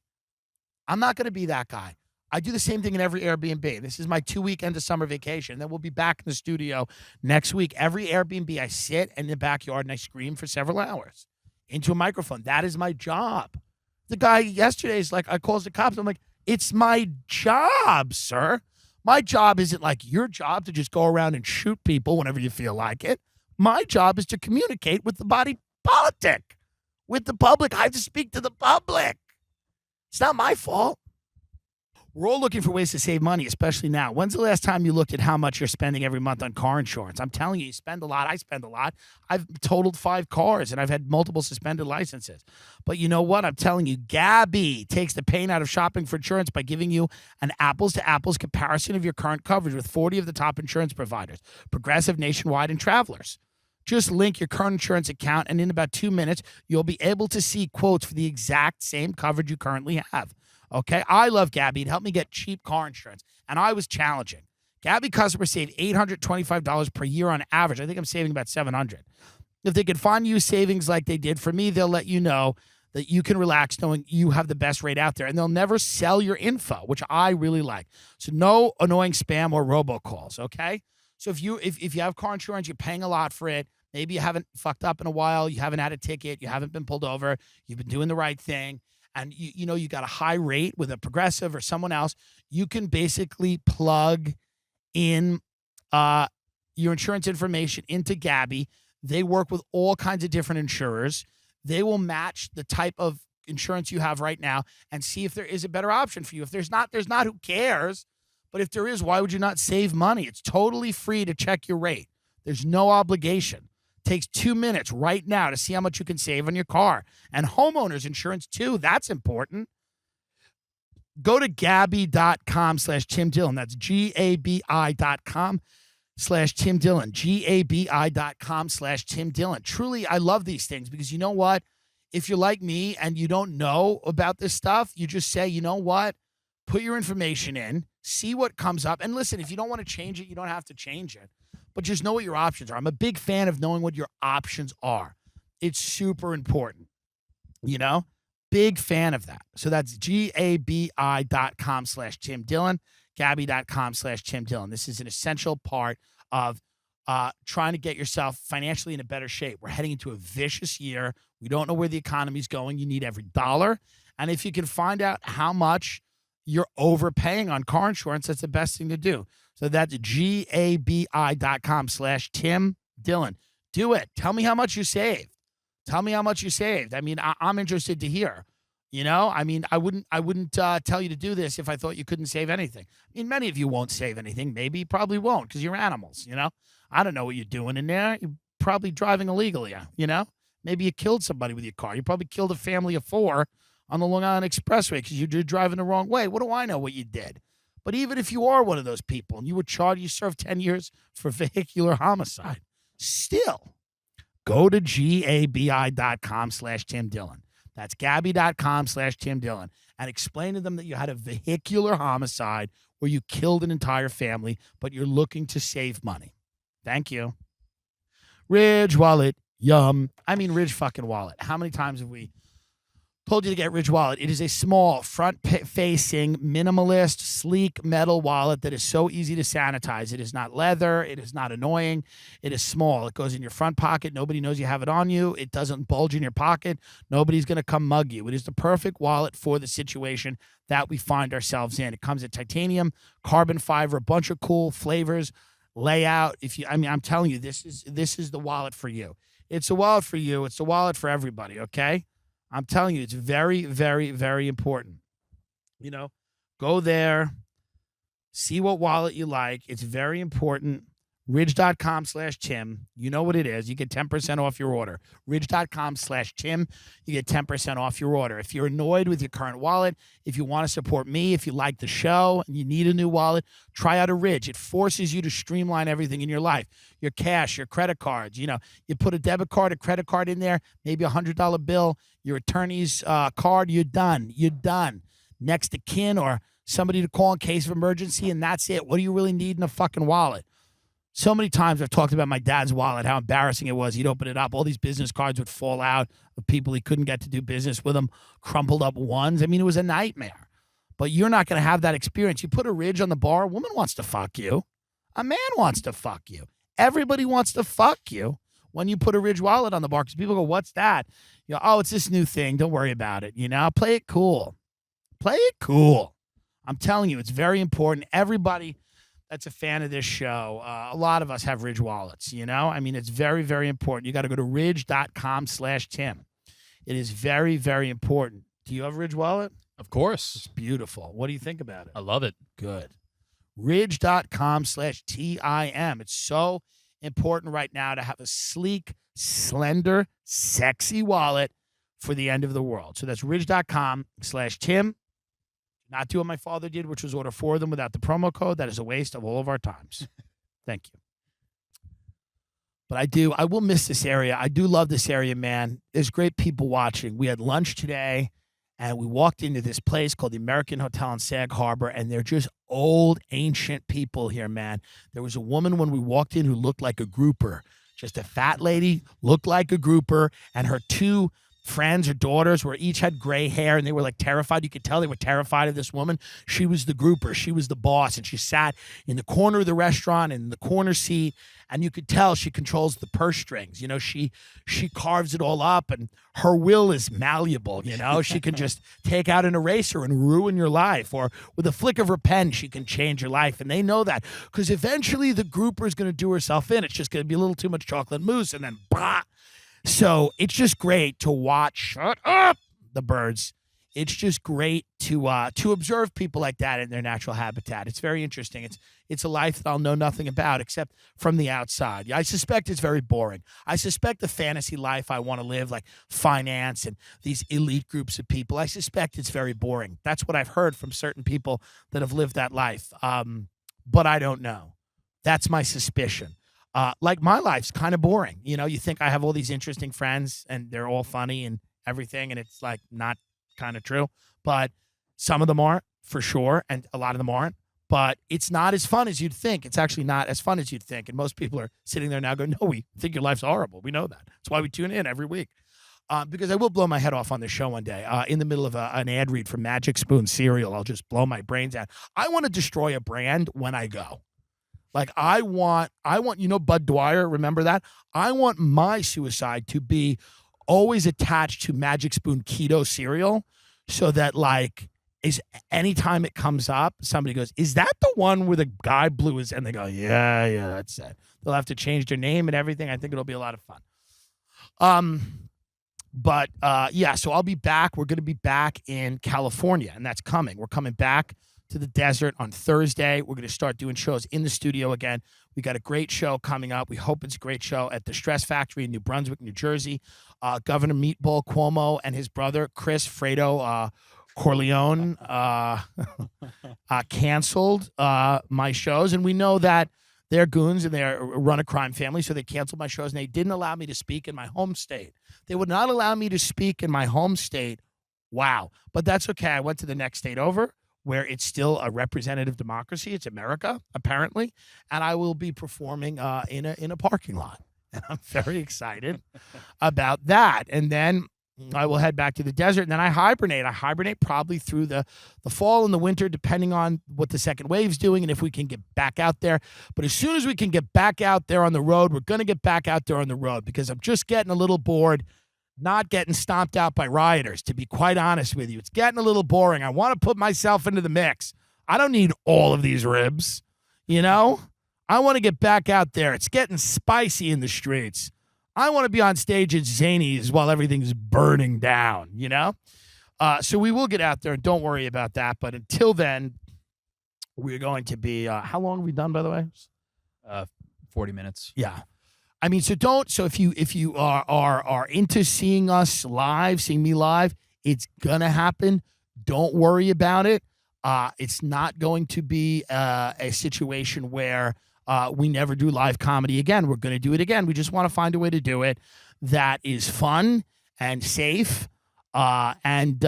I'm not going to be that guy. I do the same thing in every Airbnb. This is my 2-week end of summer vacation. Then we'll be back in the studio next week. Every Airbnb, I sit in the backyard and I scream for several hours into a microphone. That is my job. The guy yesterday is like, I calls the cops. I'm like, it's my job, sir. My job isn't like your job to just go around and shoot people whenever you feel like it. My job is to communicate with the body politic, with the public. I have to speak to the public. It's not my fault. We're all looking for ways to save money, especially now. When's the last time you looked at how much you're spending every month on car insurance? I'm telling you, you spend a lot. I spend a lot. I've totaled 5 cars, and I've had multiple suspended licenses. But you know what? I'm telling you, Gabby takes the pain out of shopping for insurance by giving you an apples-to-apples comparison of your current coverage with 40 of the top insurance providers, Progressive, Nationwide, and Travelers. Just link your current insurance account, and in about 2 minutes, you'll be able to see quotes for the exact same coverage you currently have. Okay, I love Gabby. It helped me get cheap car insurance, and I was challenging. Gabby customers save $825 per year on average. I think I'm saving about $700. If they can find you savings like they did for me, they'll let you know that you can relax knowing you have the best rate out there, and they'll never sell your info, which I really like. So no annoying spam or robocalls, okay? So if you have car insurance, you're paying a lot for it. Maybe you haven't fucked up in a while. You haven't had a ticket. You haven't been pulled over. You've been doing the right thing. And you know you got a high rate with a Progressive or someone else, you can basically plug in your insurance information into Gabby. They work with all kinds of different insurers. They will match the type of insurance you have right now and see if there is a better option for you. If there's not, who cares? But if there is, why would you not save money? It's totally free to check your rate. There's no obligation. Takes 2 minutes right now to see how much you can save on your car. And homeowners insurance too, that's important. Go to Gabby.com/Tim Dillon. That's GABI.com/Tim Dillon. GABI.com/Tim Dillon. Truly, I love these things because you know what? If you're like me and you don't know about this stuff, you just say, you know what? Put your information in, see what comes up. And listen, if you don't want to change it, you don't have to change it. But just know what your options are. I'm a big fan of knowing what your options are. It's super important. You know? Big fan of that. So that's GABI.com/Tim Dillon, Gabby.com/Tim Dillon. This is an essential part of trying to get yourself financially in a better shape. We're heading into a vicious year. We don't know where the economy's going. You need every dollar. And if you can find out how much you're overpaying on car insurance, that's the best thing to do. So that's GABI.com/Tim Dillon. Do it. Tell me how much you saved. Tell me how much you saved. I mean, I'm interested to hear. You know, I mean, I wouldn't tell you to do this if I thought you couldn't save anything. I mean, many of you won't save anything. Maybe you probably won't because you're animals, you know. I don't know what you're doing in there. You're probably driving illegally, you know? Maybe you killed somebody with your car. You probably killed a family of 4 on the Long Island Expressway because you're driving the wrong way. What do I know what you did? But even if you are one of those people and you were charged, you served 10 years for vehicular homicide, still go to gabi.com/Tim Dillon. That's gabby.com/Tim Dillon and explain to them that you had a vehicular homicide where you killed an entire family, but you're looking to save money. Thank you. Ridge Wallet, yum. I mean, Ridge fucking Wallet. How many times have we told you to get Ridge Wallet? It is a small, front-facing, minimalist, sleek metal wallet that is so easy to sanitize. It is not leather. It is not annoying. It is small. It goes in your front pocket. Nobody knows you have it on you. It doesn't bulge in your pocket. Nobody's going to come mug you. It is the perfect wallet for the situation that we find ourselves in. It comes in titanium, carbon fiber, a bunch of cool flavors, layout. I'm telling you, this is the wallet for you. It's a wallet for you. It's a wallet for everybody, okay? I'm telling you, it's very, very, very important. You know, go there, see what wallet you like. It's very important. Ridge.com/Tim. You know what it is. You get 10% off your order. Ridge.com/Tim. You get 10% off your order. If you're annoyed with your current wallet, if you want to support me, if you like the show and you need a new wallet, try out a Ridge. It forces you to streamline everything in your life. Your cash, your credit cards. You know, you put a debit card, a credit card in there, maybe $100 bill, your attorney's card, you're done. You're done. Next to kin or somebody to call in case of emergency, and that's it. What do you really need in a fucking wallet? So many times I've talked about my dad's wallet, how embarrassing it was. He'd open it up. All these business cards would fall out of people he couldn't get to do business with him, crumpled up ones. I mean, it was a nightmare. But you're not going to have that experience. You put a Ridge on the bar, a woman wants to fuck you. A man wants to fuck you. Everybody wants to fuck you when you put a Ridge wallet on the bar because people go, what's that? You know, oh, it's this new thing. Don't worry about it. You know, play it cool. Play it cool. I'm telling you, it's very important. Everybody that's a fan of this show, a lot of us have Ridge wallets, you know? I mean, it's very, very important. You got to go to ridge.com/Tim. It is very, very important. Do you have a Ridge wallet? Of course. It's beautiful. What do you think about it? I love it. Good. Ridge.com/TIM. It's so important right now to have a sleek, slender, sexy wallet for the end of the world. So that's ridge.com/Tim. Not do what my father did, which was order 4 of them without the promo code. That is a waste of all of our times. Thank you. But I will miss this area. I do love this area, man. There's great people watching. We had lunch today, and we walked into this place called the American Hotel in Sag Harbor, and they're just old, ancient people here, man. There was a woman when we walked in who looked like a grouper. Just a fat lady, looked like a grouper, and her 2 friends or daughters were each had gray hair and they were like terrified. You could tell they were terrified of this woman. She was the grouper. She was the boss, and she sat in the corner of the restaurant in the corner seat, and you could tell she controls the purse strings. You know, she carves it all up, and her will is malleable. You know, she can just take out an eraser and ruin your life, or with a flick of her pen, she can change your life. And they know that because eventually the grouper is going to do herself in. It's just going to be a little too much chocolate mousse, and then bah. So it's just great to watch. Shut up, the birds. It's just great to observe people like that in their natural habitat. It's very interesting. It's a life that I'll know nothing about except from the outside. I suspect it's very boring. I suspect the fantasy life I want to live, like finance and these elite groups of people, I suspect it's very boring. That's what I've heard from certain people that have lived that life. But I don't know. That's my suspicion. Like my life's kind of boring. You know, you think I have all these interesting friends and they're all funny and everything, and it's like not kind of true. But some of them aren't, for sure, and a lot of them aren't. But it's not as fun as you'd think. It's actually not as fun as you'd think. And most people are sitting there now going, no, we think your life's horrible. We know that. That's why we tune in every week. Because I will blow my head off on the show one day. In the middle of an ad read for Magic Spoon cereal, I'll just blow my brains out. I want to destroy a brand when I go. Like I want, you know, Bud Dwyer, remember that? I want my suicide to be always attached to Magic Spoon keto cereal so that like is anytime it comes up, somebody goes, is that the one where the guy blew his, and they go, yeah, that's it. They'll have to change their name and everything. I think it'll be a lot of fun. Yeah, so I'll be back. We're going to be back in California, and that's coming. We're coming back to the desert on Thursday. We're going to start doing shows in the studio again. We got a great show coming up. We hope it's a great show at the Stress Factory in New Brunswick, New Jersey. Governor Meatball Cuomo and his brother, Chris Fredo Corleone, canceled my shows. And we know that they're goons and they run a crime family, so they canceled my shows, and they didn't allow me to speak in my home state. They would not allow me to speak in my home state. Wow. But that's okay. I went to the next state over, where it's still a representative democracy. It's America, apparently. And I will be performing in a parking lot. And I'm very excited about that. And then I will head back to the desert, and then I hibernate. I hibernate probably through the fall and the winter, depending on what the second wave's doing and if we can get back out there. But as soon as we can get back out there on the road, we're going to get back out there on the road, because I'm just getting a little bored not getting stomped out by rioters, to be quite honest with you. It's getting a little boring. I want to put myself into the mix. I don't need all of these ribs, you know? I want to get back out there. It's getting spicy in the streets. I want to be on stage at Zany's while everything's burning down, you know? So we will get out there, and don't worry about that. But until then, we're going to be, how long have we done, by the way? 40 minutes. Yeah. I mean, so if you are into seeing us live, seeing me live, it's going to happen. Don't worry about it. It's not going to be a situation where we never do live comedy again. We're going to do it again. We just want to find a way to do it that is fun and safe and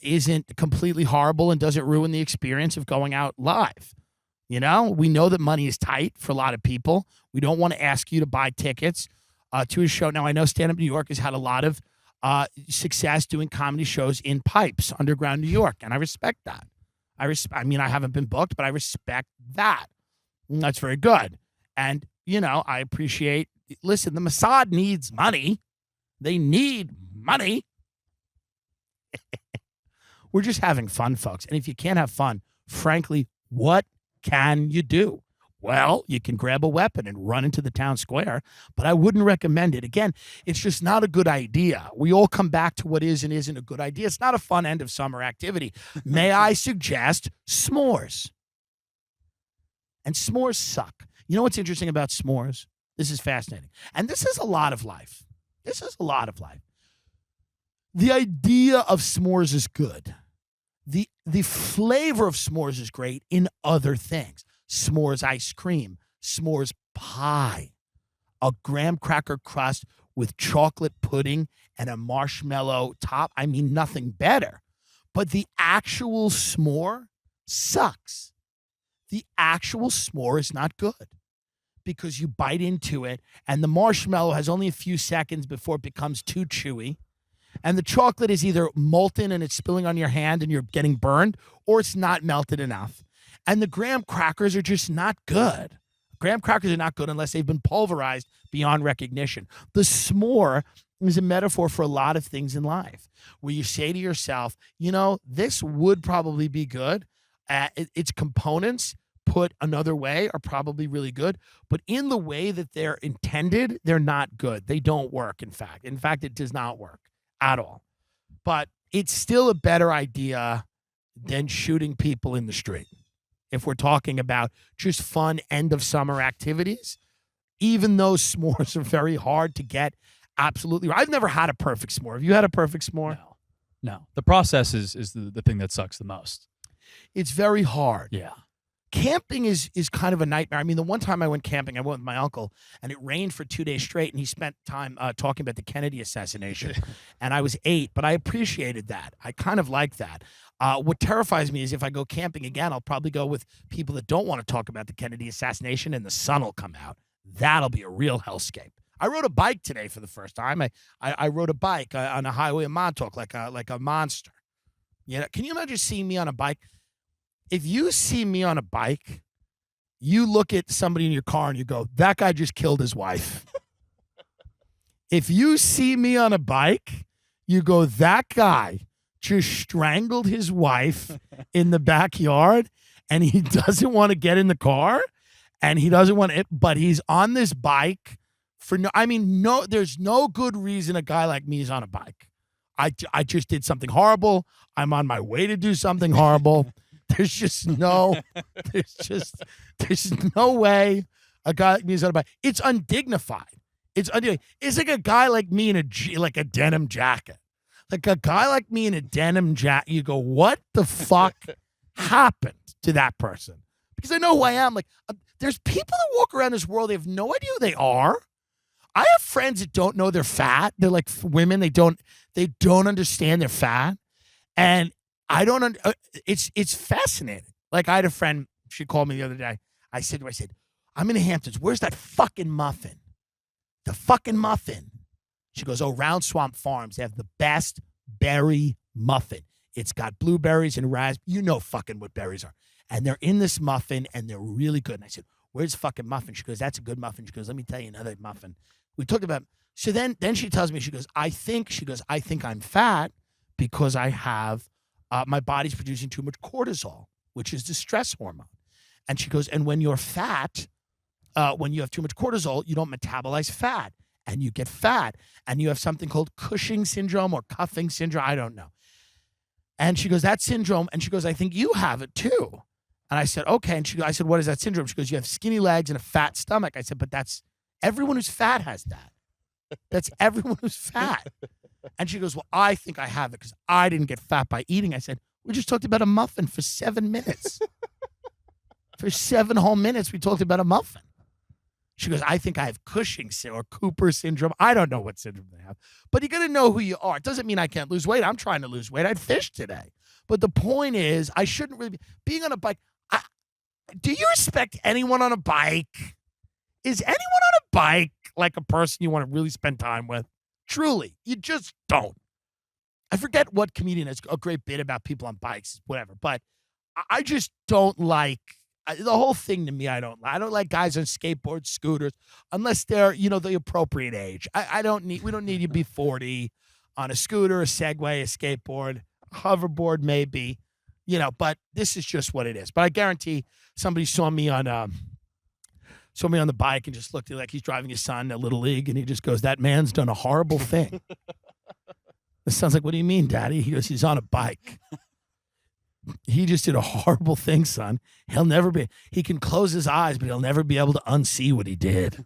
isn't completely horrible and doesn't ruin the experience of going out live. You know, we know that money is tight for a lot of people. We don't want to ask you to buy tickets to a show. Now, I know Stand Up New York has had a lot of success doing comedy shows in pipes, underground New York, and I respect that. I mean, I haven't been booked, but I respect that. That's very good. And, you know, I appreciate, listen, the Mossad needs money. They need money. We're just having fun, folks. And if you can't have fun, frankly, what can you do? Well, you can grab a weapon and run into the town square, but I wouldn't recommend it. Again, it's just not a good idea. We all come back to what is and isn't a good idea. It's not a fun end of summer activity. May I suggest s'mores? And s'mores suck. You know what's interesting about s'mores? This is fascinating. And this is a lot of life. This is a lot of life. The idea of s'mores is good. The flavor of s'mores is great in other things. S'mores ice cream, s'mores pie, a graham cracker crust with chocolate pudding and a marshmallow top. I mean, nothing better. But the actual s'more sucks. The actual s'more is not good because you bite into it and the marshmallow has only a few seconds before it becomes too chewy. And the chocolate is either molten and it's spilling on your hand and you're getting burned, or it's not melted enough. And the graham crackers are just not good. Graham crackers are not good unless they've been pulverized beyond recognition. The s'more is a metaphor for a lot of things in life where you say to yourself, you know, this would probably be good. Its components put another way are probably really good, but in the way that they're intended, they're not good. They don't work, in fact. In fact, it does not work at all. But it's still a better idea than shooting people in the street. If we're talking about just fun end of summer activities, even though s'mores are very hard to get absolutely right. I've never had a perfect s'more. Have you had a perfect s'more? No. The process is the thing that sucks the most. It's very hard. Yeah. Camping is kind of a nightmare. I mean, the one time I went camping, I went with my uncle, and it rained for 2 days straight, and he spent time talking about the Kennedy assassination. And I was 8, but I appreciated that. I kind of like that. What terrifies me is if I go camping again, I'll probably go with people that don't want to talk about the Kennedy assassination, and the sun will come out. That'll be a real hellscape. I rode a bike today for the first time. I rode a bike on a highway in Montauk like a monster. You know, can you imagine seeing me on a bike? If you see me on a bike, you look at somebody in your car and you go, that guy just killed his wife. If you see me on a bike, you go, that guy just strangled his wife in the backyard and he doesn't want to get in the car and he doesn't want it, but he's on this bike for there's no good reason a guy like me is on a bike. I just did something horrible. I'm on my way to do something horrible. There's just no way a guy like me is on a bike. It's undignified. It's like a guy like me in like a denim jacket. Like a guy like me in a denim jacket. You go, what the fuck happened to that person? Because I know who I am. Like, there's people that walk around this world, they have no idea who they are. I have friends that don't know they're fat. They're like women. They don't understand they're fat. And I don't, it's fascinating. Like, I had a friend, she called me the other day. I said, I'm in the Hamptons. Where's that fucking muffin? The fucking muffin. She goes, oh, Round Swamp Farms. They have the best berry muffin. It's got blueberries and raspberries. You know fucking what berries are. And they're in this muffin, and they're really good. And I said, where's the fucking muffin? She goes, that's a good muffin. She goes, let me tell you another muffin. We talked about, so then she tells me, she goes, I think I'm fat because I have, my body's producing too much cortisol, which is the stress hormone. And she goes, and when you're fat, when you have too much cortisol, you don't metabolize fat, and you get fat, and you have something called Cushing syndrome or cuffing syndrome. I don't know. And she goes, that syndrome. And she goes, I think you have it too. And I said, okay. And I said, what is that syndrome? She goes, you have skinny legs and a fat stomach. I said, but that's everyone who's fat has that. That's everyone who's fat. And she goes, well, I think I have it because I didn't get fat by eating. I said, we just talked about a muffin for 7 minutes. For 7 whole minutes, we talked about a muffin. She goes, I think I have Cushing or Cooper syndrome. I don't know what syndrome they have. But you got to know who you are. It doesn't mean I can't lose weight. I'm trying to lose weight. I'd fish today. But the point is, I shouldn't really be. Being on a bike, do you respect anyone on a bike? Is anyone on a bike like a person you want to really spend time with? Truly, you just don't. I forget what comedian has a great bit about people on bikes, whatever. But I just don't like the whole thing. To me, I don't like guys on skateboards, scooters, unless they're, the appropriate age. We don't need you to be 40 on a scooter, a Segway, a skateboard, a hoverboard, maybe, but this is just what it is. But I guarantee somebody saw me on the bike and just looked like he's driving his son at Little League, and he just goes, that man's done a horrible thing. It sounds like, what do you mean, Daddy? He goes, he's on a bike. He just did a horrible thing, son. He can close his eyes, but he'll never be able to unsee what he did.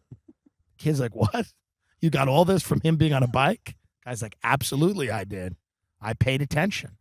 Kid's like, what? You got all this from him being on a bike? Guy's like, absolutely I did. I paid attention.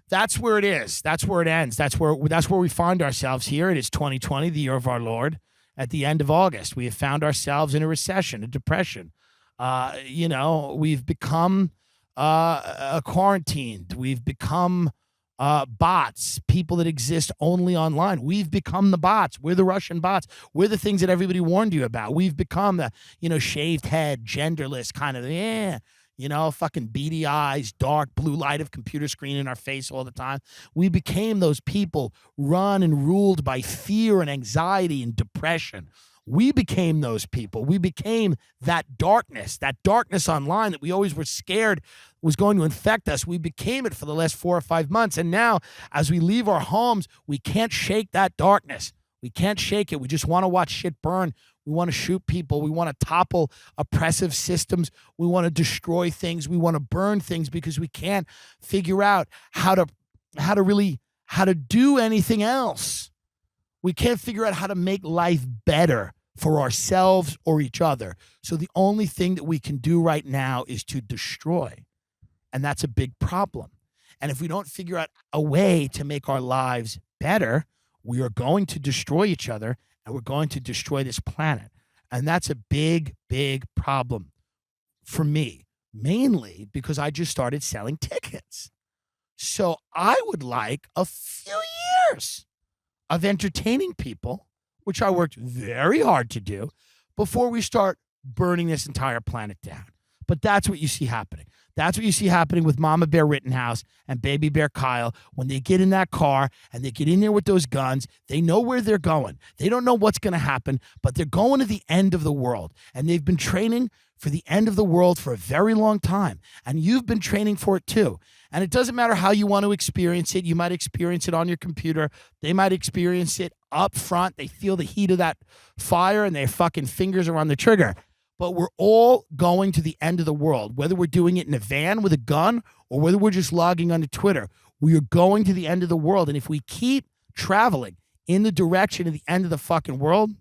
That's where it is. That's where it ends. That's where we find ourselves here. It is 2020, the year of our Lord. At the end of August, we have found ourselves in a recession, a depression. We've become quarantined. We've become bots, people that exist only online. We've become the bots. We're the Russian bots. We're the things that everybody warned you about. We've become the, shaved head, genderless kind of, fucking beady eyes, dark blue light of computer screen in our face all the time. We became those people run and ruled by fear and anxiety and depression. We became those people. We became that darkness online that we always were scared was going to infect us. We became it for the last 4 or 5 months. And now, as we leave our homes, we can't shake that darkness. We can't shake it. We just want to watch shit burn. We want to shoot people. We want to topple oppressive systems. We want to destroy things. We want to burn things because we can't figure out how to do anything else. We can't figure out how to make life better for ourselves or each other. So the only thing that we can do right now is to destroy. And that's a big problem. And if we don't figure out a way to make our lives better, we are going to destroy each other, and we're going to destroy this planet. And that's a big, big problem for me, mainly because I just started selling tickets. So I would like a few years of entertaining people, which I worked very hard to do, before we start burning this entire planet down. But that's what you see happening. That's what you see happening with Mama Bear Rittenhouse and Baby Bear Kyle. When they get in that car and they get in there with those guns, they know where they're going. They don't know what's going to happen, but they're going to the end of the world. And they've been training for the end of the world for a very long time. And you've been training for it too. And it doesn't matter how you want to experience it. You might experience it on your computer. They might experience it up front. They feel the heat of that fire and their fucking fingers are on the trigger. But we're all going to the end of the world, whether we're doing it in a van with a gun or whether we're just logging onto Twitter. We are going to the end of the world. And if we keep traveling in the direction of the end of the fucking world,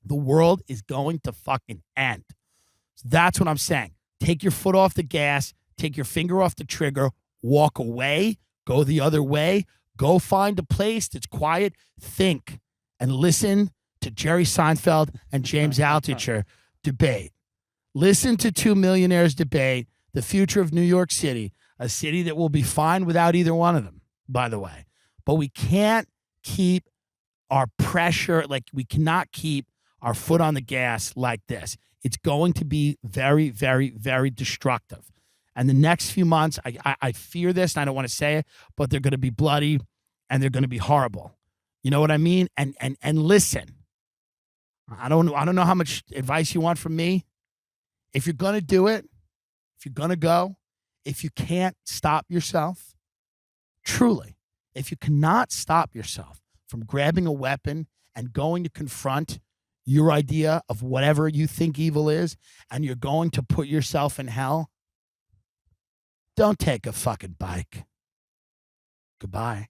the world is going to fucking end. So that's what I'm saying. Take your foot off the gas, take your finger off the trigger, walk away, go the other way, go find a place that's quiet, think, and listen to Jerry Seinfeld and James Altucher debate. Listen to two millionaires debate the future of New York City, a city that will be fine without either one of them, by the way. But we can't keep our pressure, like we cannot keep our foot on the gas like this. It's going to be very, very, very destructive. And the next few months, I fear this, and I don't want to say it, but they're going to be bloody and they're going to be horrible. You know what I mean? And listen, I don't know how much advice you want from me. If you're going to do it, if you're going to go, if you can't stop yourself, truly, if you cannot stop yourself from grabbing a weapon and going to confront your idea of whatever you think evil is, and you're going to put yourself in hell, don't take a fucking bike. Goodbye.